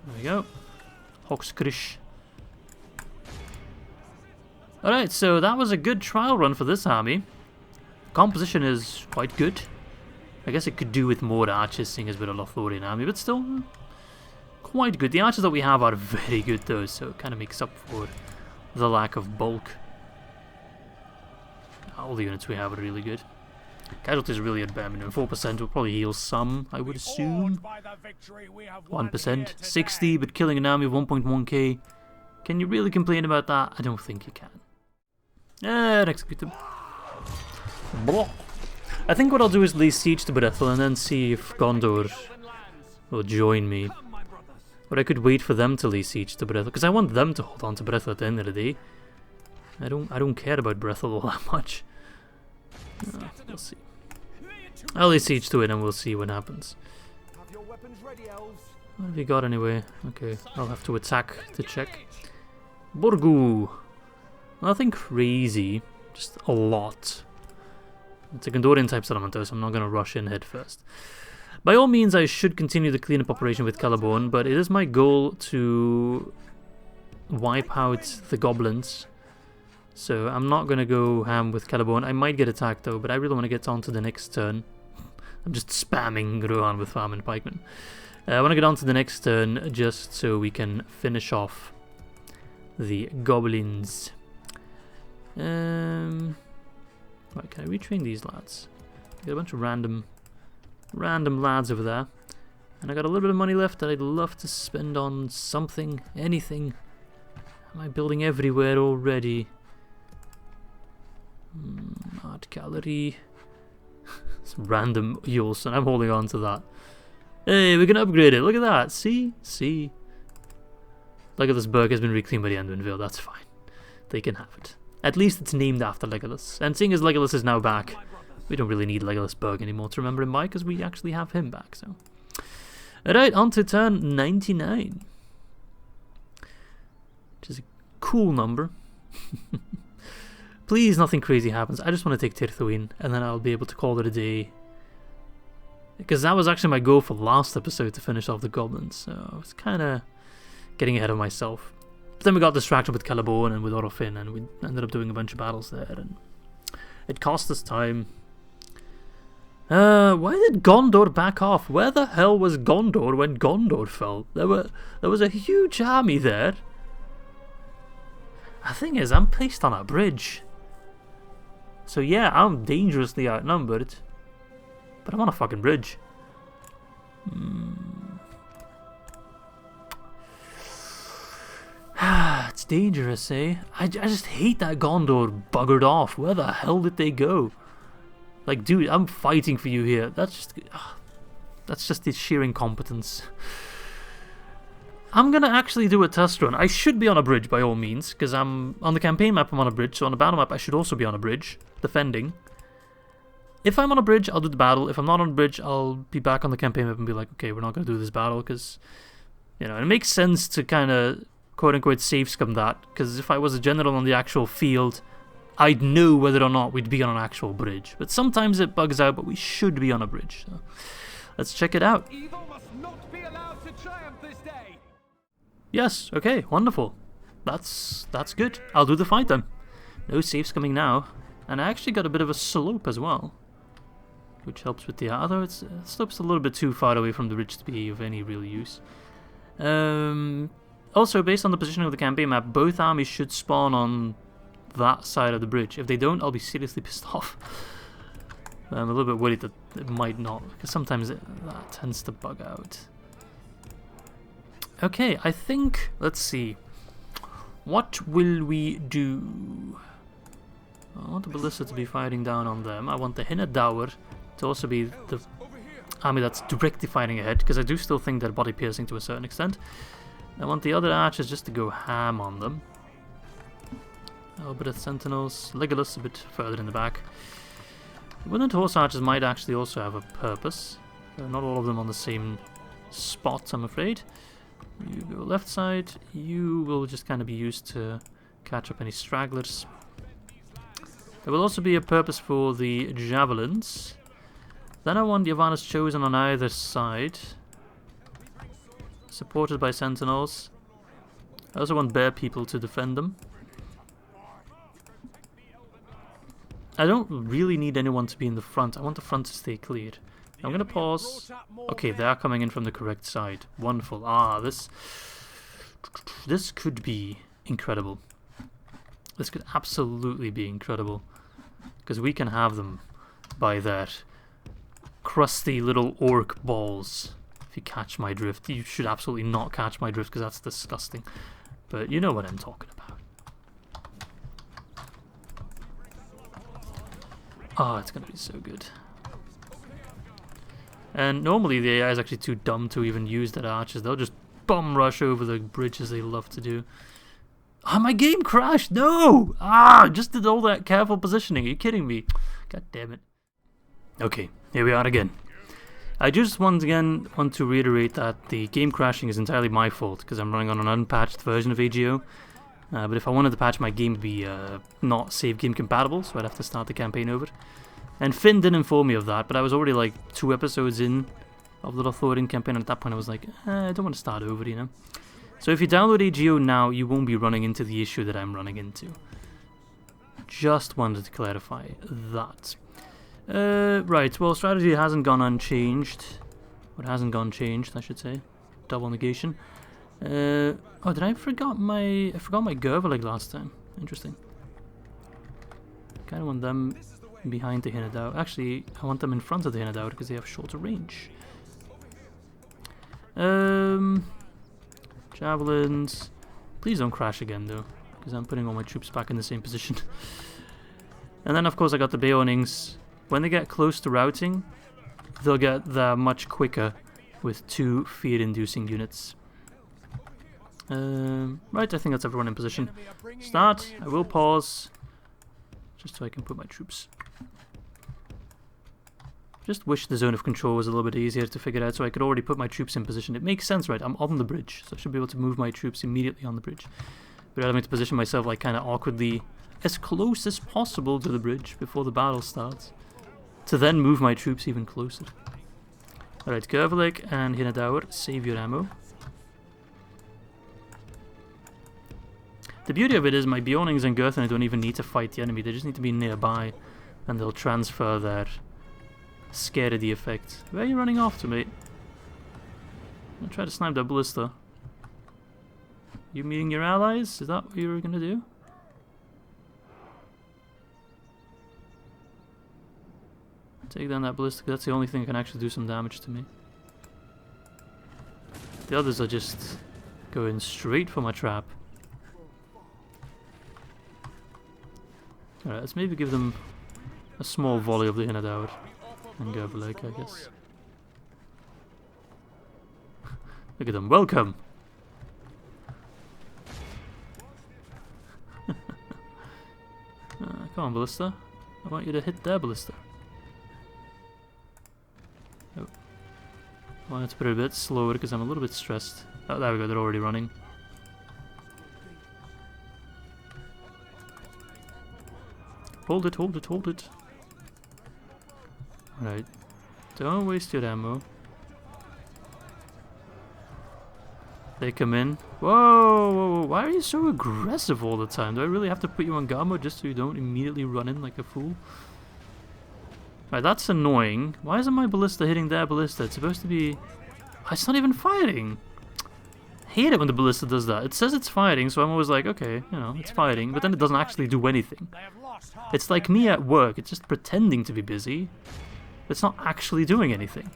There we go. Hawkskrish. Alright, so that was a good trial run for this army. Composition is quite good. I guess it could do with more archers, seeing as we're a Lothlórien army, but still quite good. The archers that we have are very good though, so it kind of makes up for the lack of bulk. All the units we have are really good. Casualties are really at bare minimum. 4% will probably heal some, I would assume. 1%, 60, but killing an army of 1.1k. Can you really complain about that? I don't think you can. And execute them. Blah. I think what I'll do is lay siege to Brethil and then see if Gondor will join me. Or I could wait for them to lay siege to Brethil, because I want them to hold on to Brethil at the end of the day. I don't care about Brethil all that much. We'll see. I'll lay siege to it and we'll see what happens. What have you got anyway? Okay, I'll have to attack to check. Borgu! Nothing crazy, just a lot. It's a Gondorian type settlement though, so I'm not going to rush in head first. By all means, I should continue the cleanup operation with Celeborn, but it is my goal to wipe out the Goblins. So I'm not going to go ham with Celeborn. I might get attacked though, but I really want to get on to the next turn. I'm just spamming Rohan with Farm and Pikemen. I want to get on to the next turn just so we can finish off the goblins. Right, can I retrain these lads? Got a bunch of random lads over there. And I got a little bit of money left that I'd love to spend on something, anything. Am I building everywhere already? Art gallery. Some random use, and I'm holding on to that. Hey, we can upgrade it. Look at that. See? Legolas Burg has been reclaimed by the Endwin. That's fine. They can have it. At least it's named after Legolas. And seeing as Legolas is now back, we don't really need Legolas Burg anymore to remember him by, because we actually have him back. So, alright, on to turn 99. Which is a cool number. Please, nothing crazy happens. I just want to take Tirthuin, and then I'll be able to call it a day. Because that was actually my goal for last episode, to finish off the goblins. So I was kind of getting ahead of myself. But then we got distracted with Celeborn and with Orofin, and we ended up doing a bunch of battles there, and it cost us time. Why did Gondor back off? Where the hell was Gondor when Gondor fell? There was a huge army there. The thing is, I'm placed on a bridge. So yeah, I'm dangerously outnumbered. But I'm on a fucking bridge. It's dangerous, eh? I just hate that Gondor buggered off. Where the hell did they go? Like, dude, I'm fighting for you here. That's just the sheer incompetence. I'm gonna actually do a test run. I should be on a bridge by all means, because I'm on the campaign map. I'm on a bridge, so on the battle map I should also be on a bridge, defending. If I'm on a bridge, I'll do the battle. If I'm not on a bridge, I'll be back on the campaign map and be like, okay, we're not gonna do this battle, because you know it makes sense to kind of quote unquote safe scum that. Because if I was a general on the actual field, I'd know whether or not we'd be on an actual bridge. But sometimes it bugs out, but we should be on a bridge. So let's check it out. Evil must not be allowed to triumph this day. Yes, okay, wonderful. That's good. I'll do the fight then. No saves coming now. And I actually got a bit of a slope as well, which helps with the... although the slope's a little bit too far away from the bridge to be of any real use. Also, based on the positioning of the campaign map, both armies should spawn on that side of the bridge. If they don't, I'll be seriously pissed off. I'm a little bit worried that it might not, because sometimes that tends to bug out. Okay, I think... let's see. What will we do? I want the Ballista to be firing down on them. I want the Hinna-Dower to also be the army that's directly fighting ahead, because I do still think they're body piercing to a certain extent. I want the other archers just to go ham on them. A little bit of Sentinels. Legolas a bit further in the back. Woodland Horse Archers might actually also have a purpose. Not all of them on the same spot, I'm afraid. You go left side. You will just kind of be used to catch up any stragglers. There will also be a purpose for the Javelins. Then I want the Yavanna's Chosen on either side, supported by Sentinels. I also want Bear People to defend them. I don't really need anyone to be in the front. I want the front to stay clear. I'm going to pause. Okay, they are coming in from the correct side. Wonderful. Ah, this could be incredible. This could absolutely be incredible. Because we can have them by their crusty little orc balls. If you catch my drift. You should absolutely not catch my drift, because that's disgusting. But you know what I'm talking about. Oh, it's going to be so good. And normally the AI is actually too dumb to even use their archers. They'll just bum rush over the bridges they love to do. Ah, my game crashed! No! Ah, just did all that careful positioning. Are you kidding me? God damn it. Okay, here we are again. I just once again want to reiterate that the game crashing is entirely my fault, because I'm running on an unpatched version of AGO. But if I wanted to patch my game, it'd be not save game compatible, so I'd have to start the campaign over. And Finn did inform me of that, but I was already like 2 episodes in of the Lothlórien campaign, and at that point I was like, I don't want to start over, you know. So if you download AGO now, you won't be running into the issue that I'm running into. Just wanted to clarify that. Right, well, strategy hasn't gone unchanged. What hasn't gone changed, I should say. Double negation. Oh, did I forgot my Gervalig last time? Interesting. Kind of want them behind the Hinadaur. Actually, I want them in front of the Hinadaur because they have shorter range. Javelins. Please don't crash again though, because I'm putting all my troops back in the same position. And then of course I got the Beornings. When they get close to routing, they'll get there much quicker with 2 fear-inducing units. Right, I think that's everyone in position. Start. I will pause, just so I can put my troops. Just wish the zone of control was a little bit easier to figure out, so I could already put my troops in position. It makes sense, right? I'm on the bridge, so I should be able to move my troops immediately on the bridge. But having to position myself like kind of awkwardly as close as possible to the bridge before the battle starts, to then move my troops even closer. Alright, Gervalig and Hinadaur, save your ammo. The beauty of it is my Beornings and Gurthane don't even need to fight the enemy, they just need to be nearby, and they'll transfer their scaredy effect. Where are you running off to, mate? I'm gonna try to snipe that ballista. You meeting your allies? Is that what you were gonna do? Take down that ballista, that's the only thing that can actually do some damage to me. The others are just going straight for my trap. Alright, let's maybe give them a small volley of the Hinadaur and Gervalig, I guess. Look at them, welcome! Come on, ballista. I want you to hit their ballista. Oh. I wanted to put it a bit slower because I'm a little bit stressed. Oh, there we go, they're already running. Hold it, hold it, hold it. Alright. Don't waste your ammo. They come in. Whoa, whoa, whoa, why are you so aggressive all the time? Do I really have to put you on guard mode just so you don't immediately run in like a fool? Right, that's annoying. Why isn't my ballista hitting their ballista? It's supposed to be... It's not even firing! I hate it when the ballista does that. It says it's firing, so I'm always like, okay, you know, it's firing, but then it doesn't actually do anything. It's like me at work, it's just pretending to be busy, but it's not actually doing anything.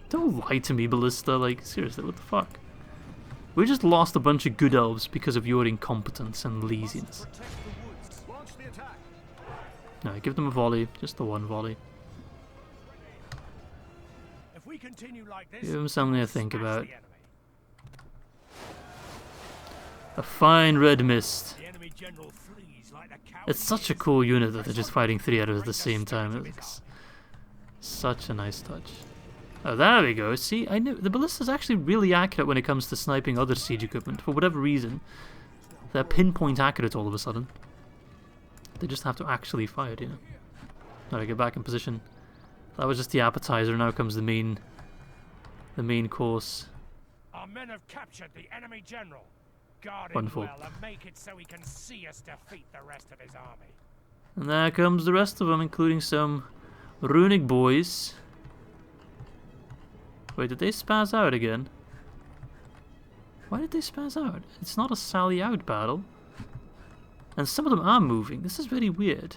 Don't lie to me, ballista, like, seriously, what the fuck? We just lost a bunch of good elves because of your incompetence and laziness. No, give them a volley, just the one volley. Give them something to think about. A fine red mist. It's such a cool unit that they're just fighting 3 Edoras at the same time. It's such a nice touch. Oh, there we go. See, I knew the ballista's actually really accurate when it comes to sniping other siege equipment. For whatever reason, they're pinpoint accurate all of a sudden. They just have to actually fire, you know. Alright, get back in position. That was just the appetizer. Now comes the main course. Our men have captured the enemy general. Guard him Wonderful. well and make it so he can see us defeat the rest of his army. And there comes the rest of them, including some runic boys. Wait, did they spaz out again? Why did they spaz out? It's not a sally out battle. And some of them are moving. This is very weird.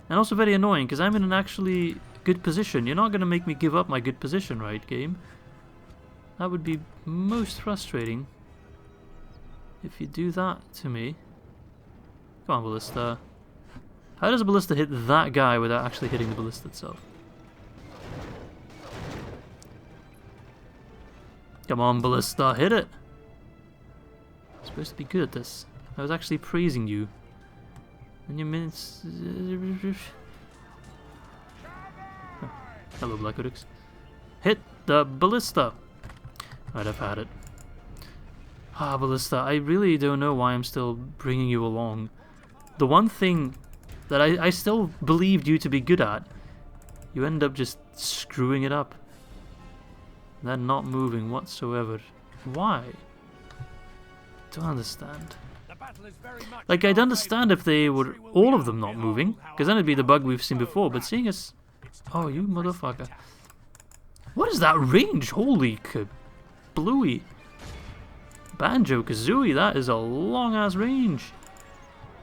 And also very annoying, because I'm in an actually good position. You're not going to make me give up my good position, right, game? That would be most frustrating if you do that to me. Come on, ballista. How does a ballista hit that guy without actually hitting the ballista itself? Come on, ballista, hit it! I'm supposed to be good at this. I was actually praising you. And you mince... Hello, Black Orix. Hit the ballista! Right, I've had it. Ah, ballista, I really don't know why I'm still bringing you along. The one thing that I still believed you to be good at, you end up just screwing it up. They're not moving whatsoever. Why? Don't understand. Like, I'd understand if they were all of them not moving, because then it'd be the bug we've seen before, but seeing as Oh, you motherfucker. What is that range? Holy kablooey. Banjo-Kazooie, that is a long-ass range.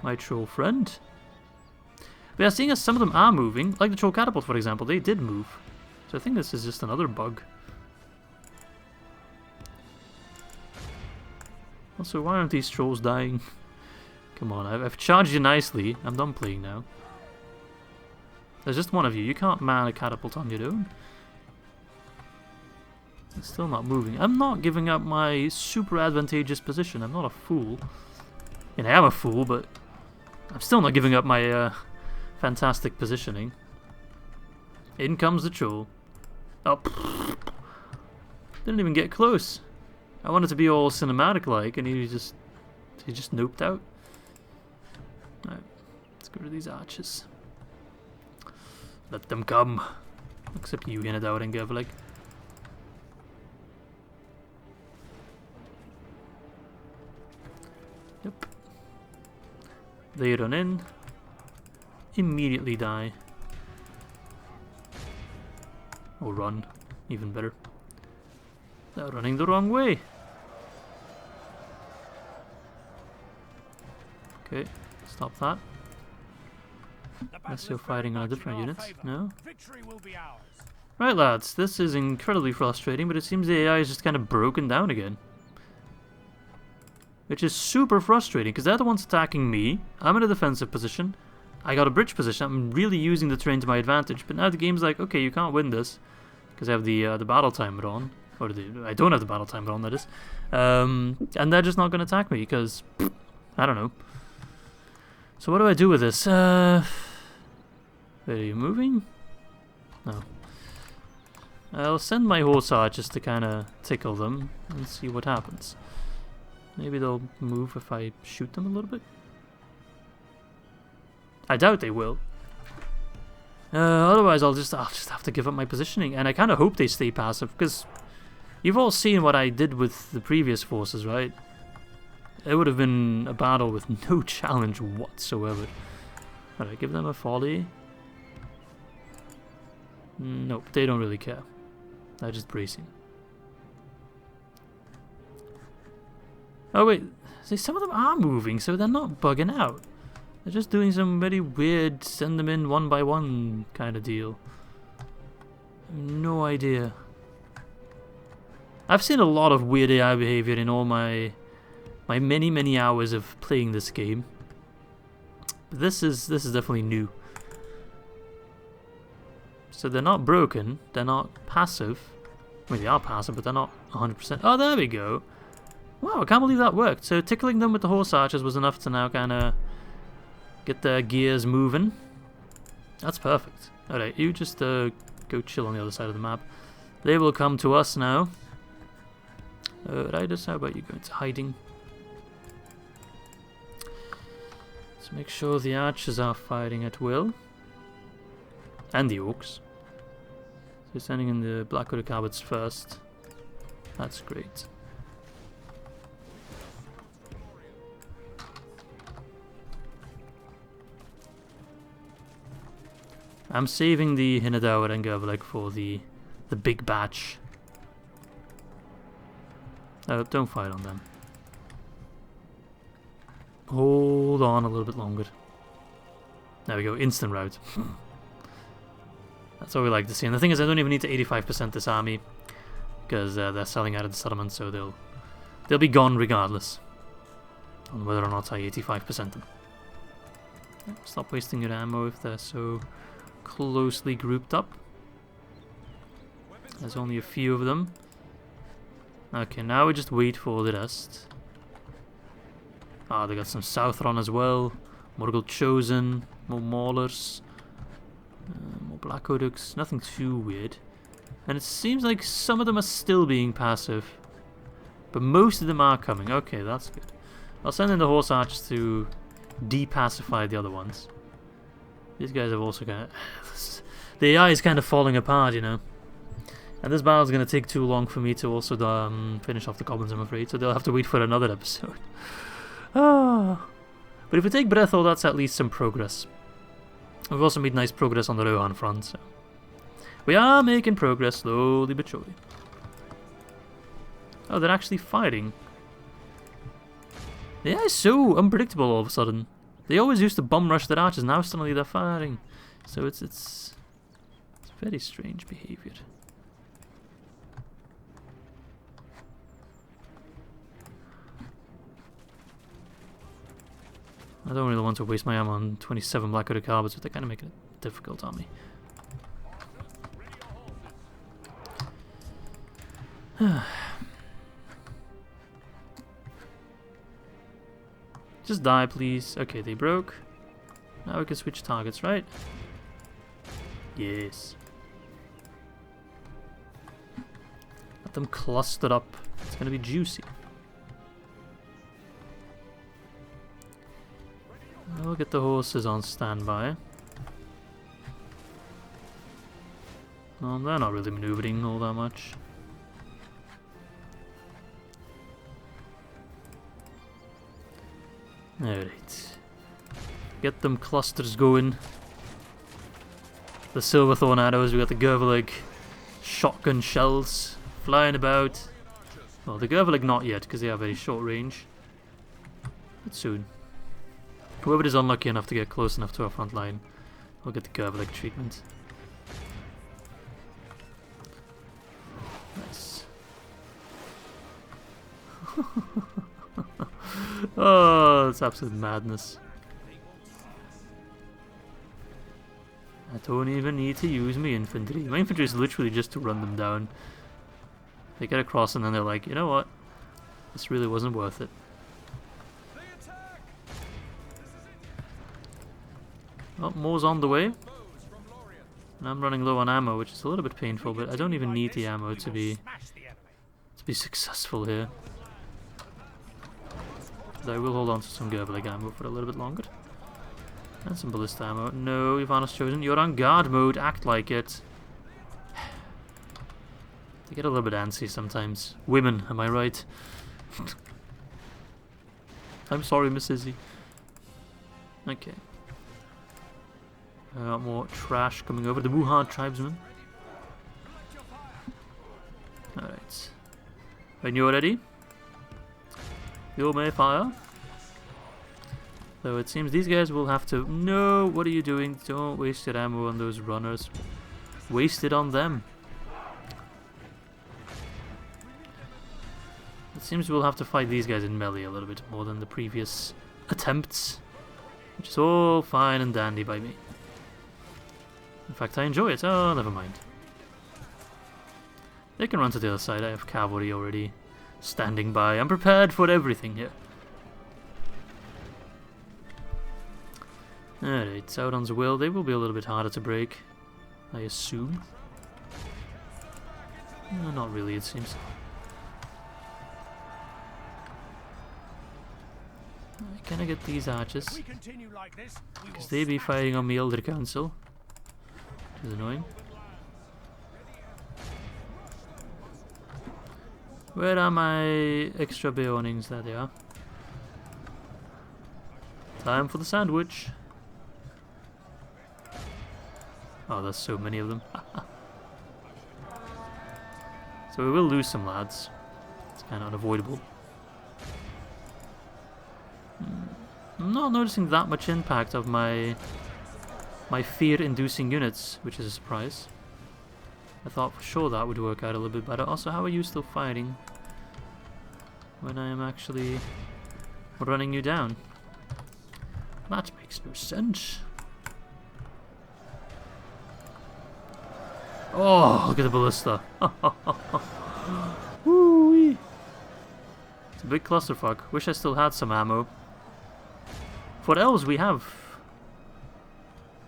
My troll friend. But yeah, seeing as some of them are moving, like the troll catapult for example, they did move. So I think this is just another bug. Also, why aren't these trolls dying? Come on, I've charged you nicely. I'm done playing now. There's just one of you. You can't man a catapult on your own. It's still not moving. I'm not giving up my super advantageous position. I'm not a fool. I mean, I am a fool, but I'm still not giving up my fantastic positioning. In comes the troll. Oh, didn't even get close. I wanted to be all cinematic-like, and he just noped out. Alright, let's go to these archers. Let them come. Except you, Elrond and Gandalf. Yep. They run in. Immediately die. Or run. Even better. They're running the wrong way. Okay, stop that. Unless you're fighting on a different unit. No? Right lads, this is incredibly frustrating, but it seems the AI is just kind of broken down again. Which is super frustrating, because they're the ones attacking me. I'm in a defensive position. I got a bridge position. I'm really using the terrain to my advantage, but now the game's like, okay, you can't win this. Because I have the battle timer on. Or I don't have the battle timer on, that is. And they're just not going to attack me, because, I don't know. So what do I do with this? Are you moving? No. I'll send my horse archers to kind of tickle them and see what happens. Maybe they'll move if I shoot them a little bit. I doubt they will. Otherwise I'll just have to give up my positioning, and I kind of hope they stay passive, because you've all seen what I did with the previous forces, right? It would have been a battle with no challenge whatsoever. Alright, give them a volley. Nope, they don't really care. They're just bracing. Oh wait, see, some of them are moving, so they're not bugging out. They're just doing some very weird send them in one by one kind of deal. No idea. I've seen a lot of weird AI behavior in all my many hours of playing this game. But this is definitely new. So they're not broken, they're not passive. I mean, they are passive, but they're not 100%. Oh, there we go. Wow, I can't believe that worked. So tickling them with the horse archers was enough to now kind of get their gears moving. That's perfect. Alright, you just go chill on the other side of the map. They will come to us now. Riders, how about you go into hiding? Let's make sure the archers are fighting at will. And the orcs. So sending in the black hooded cabots first. That's great. I'm saving the Hinadawa and Gavlik for the big batch. Don't fight on them. Hold on a little bit longer. There we go, instant rout. That's what we like to see. And the thing is, I don't even need to 85% this army, because they're selling out of the settlement, so they'll be gone regardless on whether or not I 85% them. Stop wasting your ammo if they're so closely grouped up. There's only a few of them. Okay, now we just wait for the rest. Ah, they got some Sauron as well. Morgul Chosen, more Maulers, more Black Oduks, nothing too weird. And it seems like some of them are still being passive, but most of them are coming. Okay, that's good. I'll send in the horse archers to de-pacify the other ones. These guys have also got... the AI is kind of falling apart, you know. And this battle's going to take too long for me to also finish off the goblins, I'm afraid. So they'll have to wait for another episode. Ah. But if we take Brethel, that's at least some progress. We've also made nice progress on the Rohan front, so We are making progress, slowly but surely. Oh, they're actually fighting. Yeah, it's so unpredictable all of a sudden. They always used to bomb rush their archers, now suddenly they're fighting. So it's very strange behavior. I don't really want to waste my ammo on 27 Blackwater Carbons, but they kind of make it difficult on me. Just die, please. Okay, they broke. Now we can switch targets, right? Yes. Let them cluster up. It's gonna be juicy. We'll get the horses on standby. No, they're not really maneuvering all that much. Alright. Get them clusters going. The Silverthorn arrows, we got the Gervalig shotgun shells flying about. Well, the Gervalig not yet, because they have very short range. But soon. Whoever is unlucky enough to get close enough to our front line will get the Gervalig treatment. Nice. Oh, it's absolute madness. I don't even need to use my infantry. My infantry is literally just to run them down. They get across and then they're like, you know what? This really wasn't worth it. Well, more's on the way. And I'm running low on ammo, which is a little bit painful, but I don't even need the ammo to be successful here. But I will hold on to some Gervalig ammo for a little bit longer. And some ballista ammo. No, Ivana's chosen. You're on guard mode. Act like it. They get a little bit antsy sometimes. Women, am I right? I'm sorry, Miss Izzy. Okay. More trash coming over. The Wuhad tribesmen. Alright. When you're ready, you may fire. Though it seems these guys will have to... No, what are you doing? Don't waste your ammo on those runners. Waste it on them. It seems we'll have to fight these guys in melee a little bit more than the previous attempts. Which is all fine and dandy by me. In fact, I enjoy it. Oh, never mind. They can run to the other side. I have cavalry already standing by. I'm prepared for everything here. Alright, Sauron's will. They will be a little bit harder to break, I assume. No, not really, it seems. Can I get these archers? Because they be fighting on the Elder Council. Which is annoying. Where are my extra Beornings? There they are. Time for the sandwich. Oh, there's so many of them. So we will lose some lads. It's kind of unavoidable. I'm not noticing that much impact of my fear-inducing units, which is a surprise. I thought for sure that would work out a little bit better. Also, how are you still fighting when I am actually running you down? That makes no sense. Oh, look at the ballista. Woo-wee. It's a big clusterfuck. Wish I still had some ammo. For elves, we have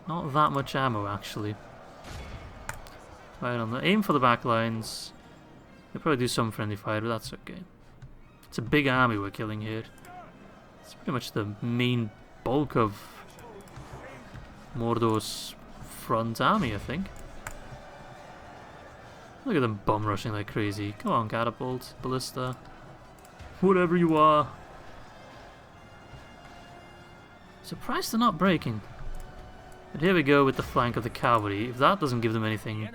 not that much ammo, actually. Right on the aim for the back lines. They'll probably do some friendly fire, but that's okay. It's a big army we're killing here. It's pretty much the main bulk of Mordor's front army, I think. Look at them bomb rushing like crazy. Come on, catapult, ballista, whatever you are. Surprised they're not breaking. But here we go with the flank of the cavalry. If that doesn't give them anything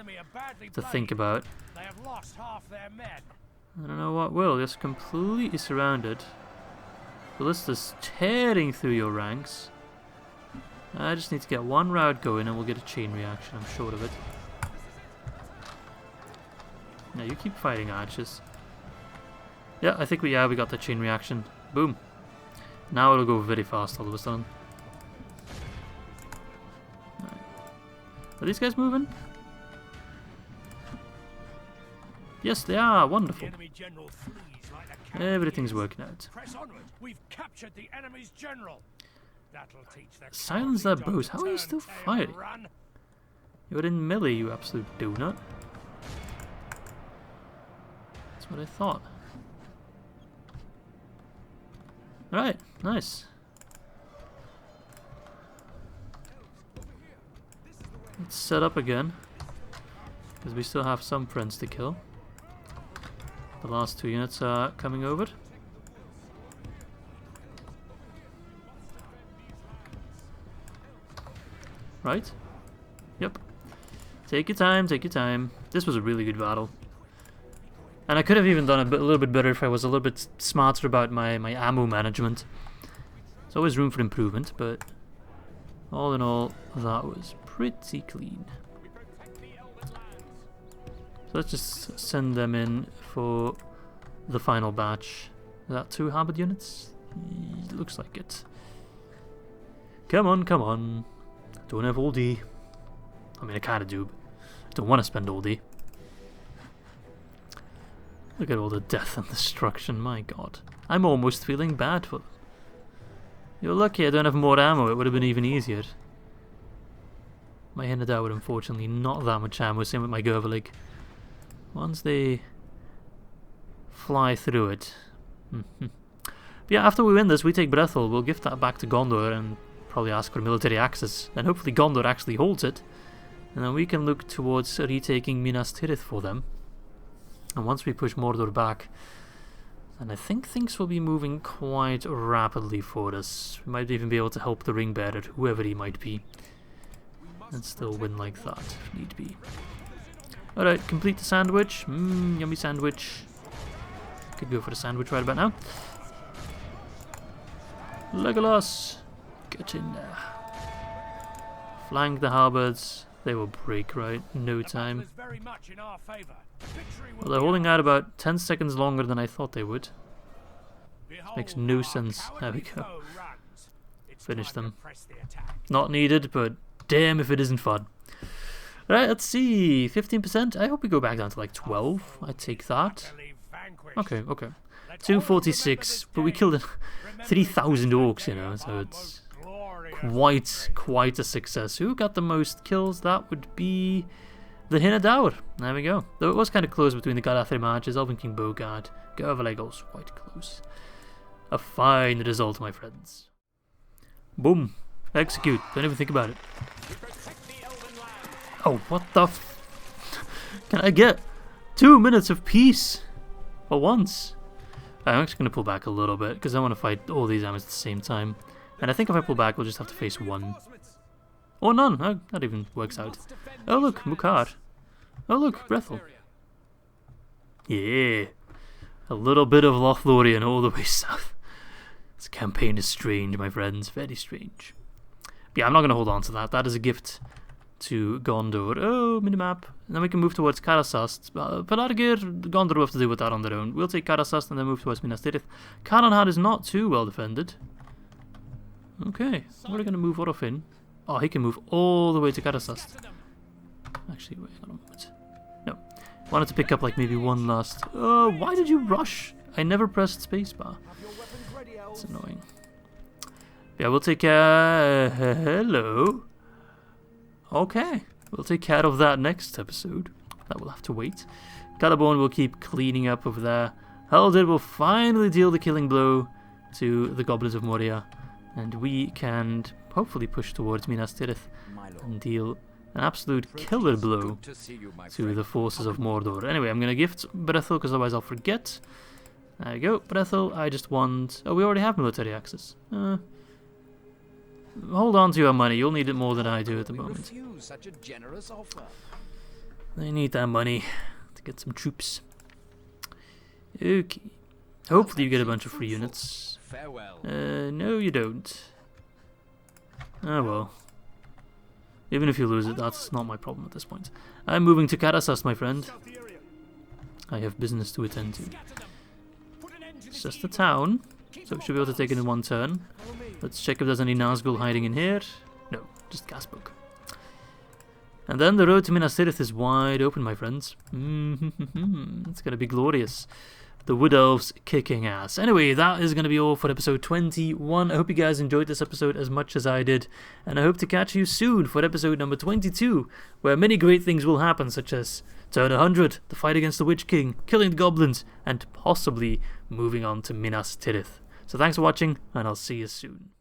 badly to bloodied. think about. They have lost half their men. I don't know what will. Just completely surrounded. Ballista's tearing through your ranks. I just need to get one route going and we'll get a chain reaction, I'm sure of it. Now you keep fighting archers. Yeah, I think we got the chain reaction. Boom. Now it'll go very fast all of a sudden. Right. Are these guys moving? Yes, they are. Wonderful. The enemy general flees like a cat. Everything's working out. Press onward. We've captured the enemy's general. That'll teach the Silence their cowardly bows. dog How to are you turn still tail and fighting? run. You're in melee, you absolute donut. That's what I thought. Alright, nice. Let's set up again. Because we still have some friends to kill. The last 2 units are coming over. Right? Yep. Take your time, take your time. This was a really good battle. And I could have even done a little bit better if I was a little bit smarter about my ammo management. There's always room for improvement, but all in all, that was pretty clean. So let's just send them in for the final batch. Is that 2 Harvard units? Looks like it. Come on, come on. Don't have all D. I mean, I kinda do, but I don't want to spend all D. Look at all the death and destruction, my god. I'm almost feeling bad for them. You're lucky I don't have more ammo, it would have been even easier. My Hinadar would unfortunately not that much ammo, same with my Gervalig. Once they fly through it. But yeah, after we win this, we take Brethil, we'll give that back to Gondor and probably ask for military access. And hopefully Gondor actually holds it. And then we can look towards retaking Minas Tirith for them. And once we push Mordor back, then I think things will be moving quite rapidly for us. We might even be able to help the ring bearer, whoever he might be, and still win like that, if need be. Alright, complete the sandwich. Yummy sandwich. Could go for the sandwich right about now. Legolas, get in there. Flank the halberds. They will break, right? No time. Is very much in our favor. Victory will Well, they're be holding ours. out about 10 seconds longer than I thought they would. Behold Makes no our sense. There we cowardly go. foe runs. It's Finish time to them. press the attack. Not needed, but damn if it isn't fun. Right, let's see. 15%. I hope we go back down to like 12. I take that. Utterly vanquished. Okay, okay. Let 246, all but we remember killed this day. Remember 3,000 this orcs, day you know, of so our it's most glorious quite a success. Who got the most kills? That would be the Hinadar. There we go. Though it was kind of close between the Galathri archers, Elven King Bogard, Gervalig also quite close. A fine result, my friends. Boom. Execute. Don't even think about it. Oh, what the Can I get 2 minutes of peace? For once. I'm actually going to pull back a little bit, because I want to fight all these armies at the same time. And I think if I pull back, we'll just have to face one. Or none. Oh, that even works out. Oh look, Mukar. Oh look, Brethil. Yeah. A little bit of Lothlórien all the way south. This campaign is strange, my friends. Very strange. But yeah, I'm not going to hold on to that. That is a gift to Gondor. Oh, minimap. And then we can move towards Karasast. Pelargir, Gondor will have to deal with that on their own. We'll take Karasast and then move towards Minas Tirith. Karanhad is not too well defended. Okay, we're going to move Orof in. Oh, he can move all the way to Karasast. Actually, wait on a moment. No. Wanted to pick up like maybe one last... Oh, why did you rush? I never pressed spacebar. It's annoying. Yeah, we'll take hello. Okay. We'll take care of that next episode. That will have to wait. Celeborn will keep cleaning up over there. Haldir will finally deal the killing blow to the Goblins of Moria. And we can hopefully push towards Minas Tirith and deal an absolute killer blow to the forces of Mordor. Anyway, I'm going to gift Brethil because otherwise I'll forget. There you go, Brethil. I just want... Oh, we already have military access. Hold on to your money. You'll need it more than I do at the moment. Such a generous offer. They need that money to get some troops. Okay. Hopefully you get a bunch of free units. Farewell. No you don't. Oh well. Even if you lose it, that's not my problem at this point. I'm moving to Karasas, my friend. I have business to attend to. It's just a town, so we should be able to take it in one turn. Let's check if there's any Nazgul hiding in here. No, just Gasbook. And then the road to Minas Tirith is wide open, my friends. It's gonna be glorious. The Wood Elves kicking ass. Anyway, that is going to be all for episode 21. I hope you guys enjoyed this episode as much as I did. And I hope to catch you soon for episode number 22, where many great things will happen, such as turn 100, the fight against the Witch King, killing the Goblins, and possibly moving on to Minas Tirith. So thanks for watching, and I'll see you soon.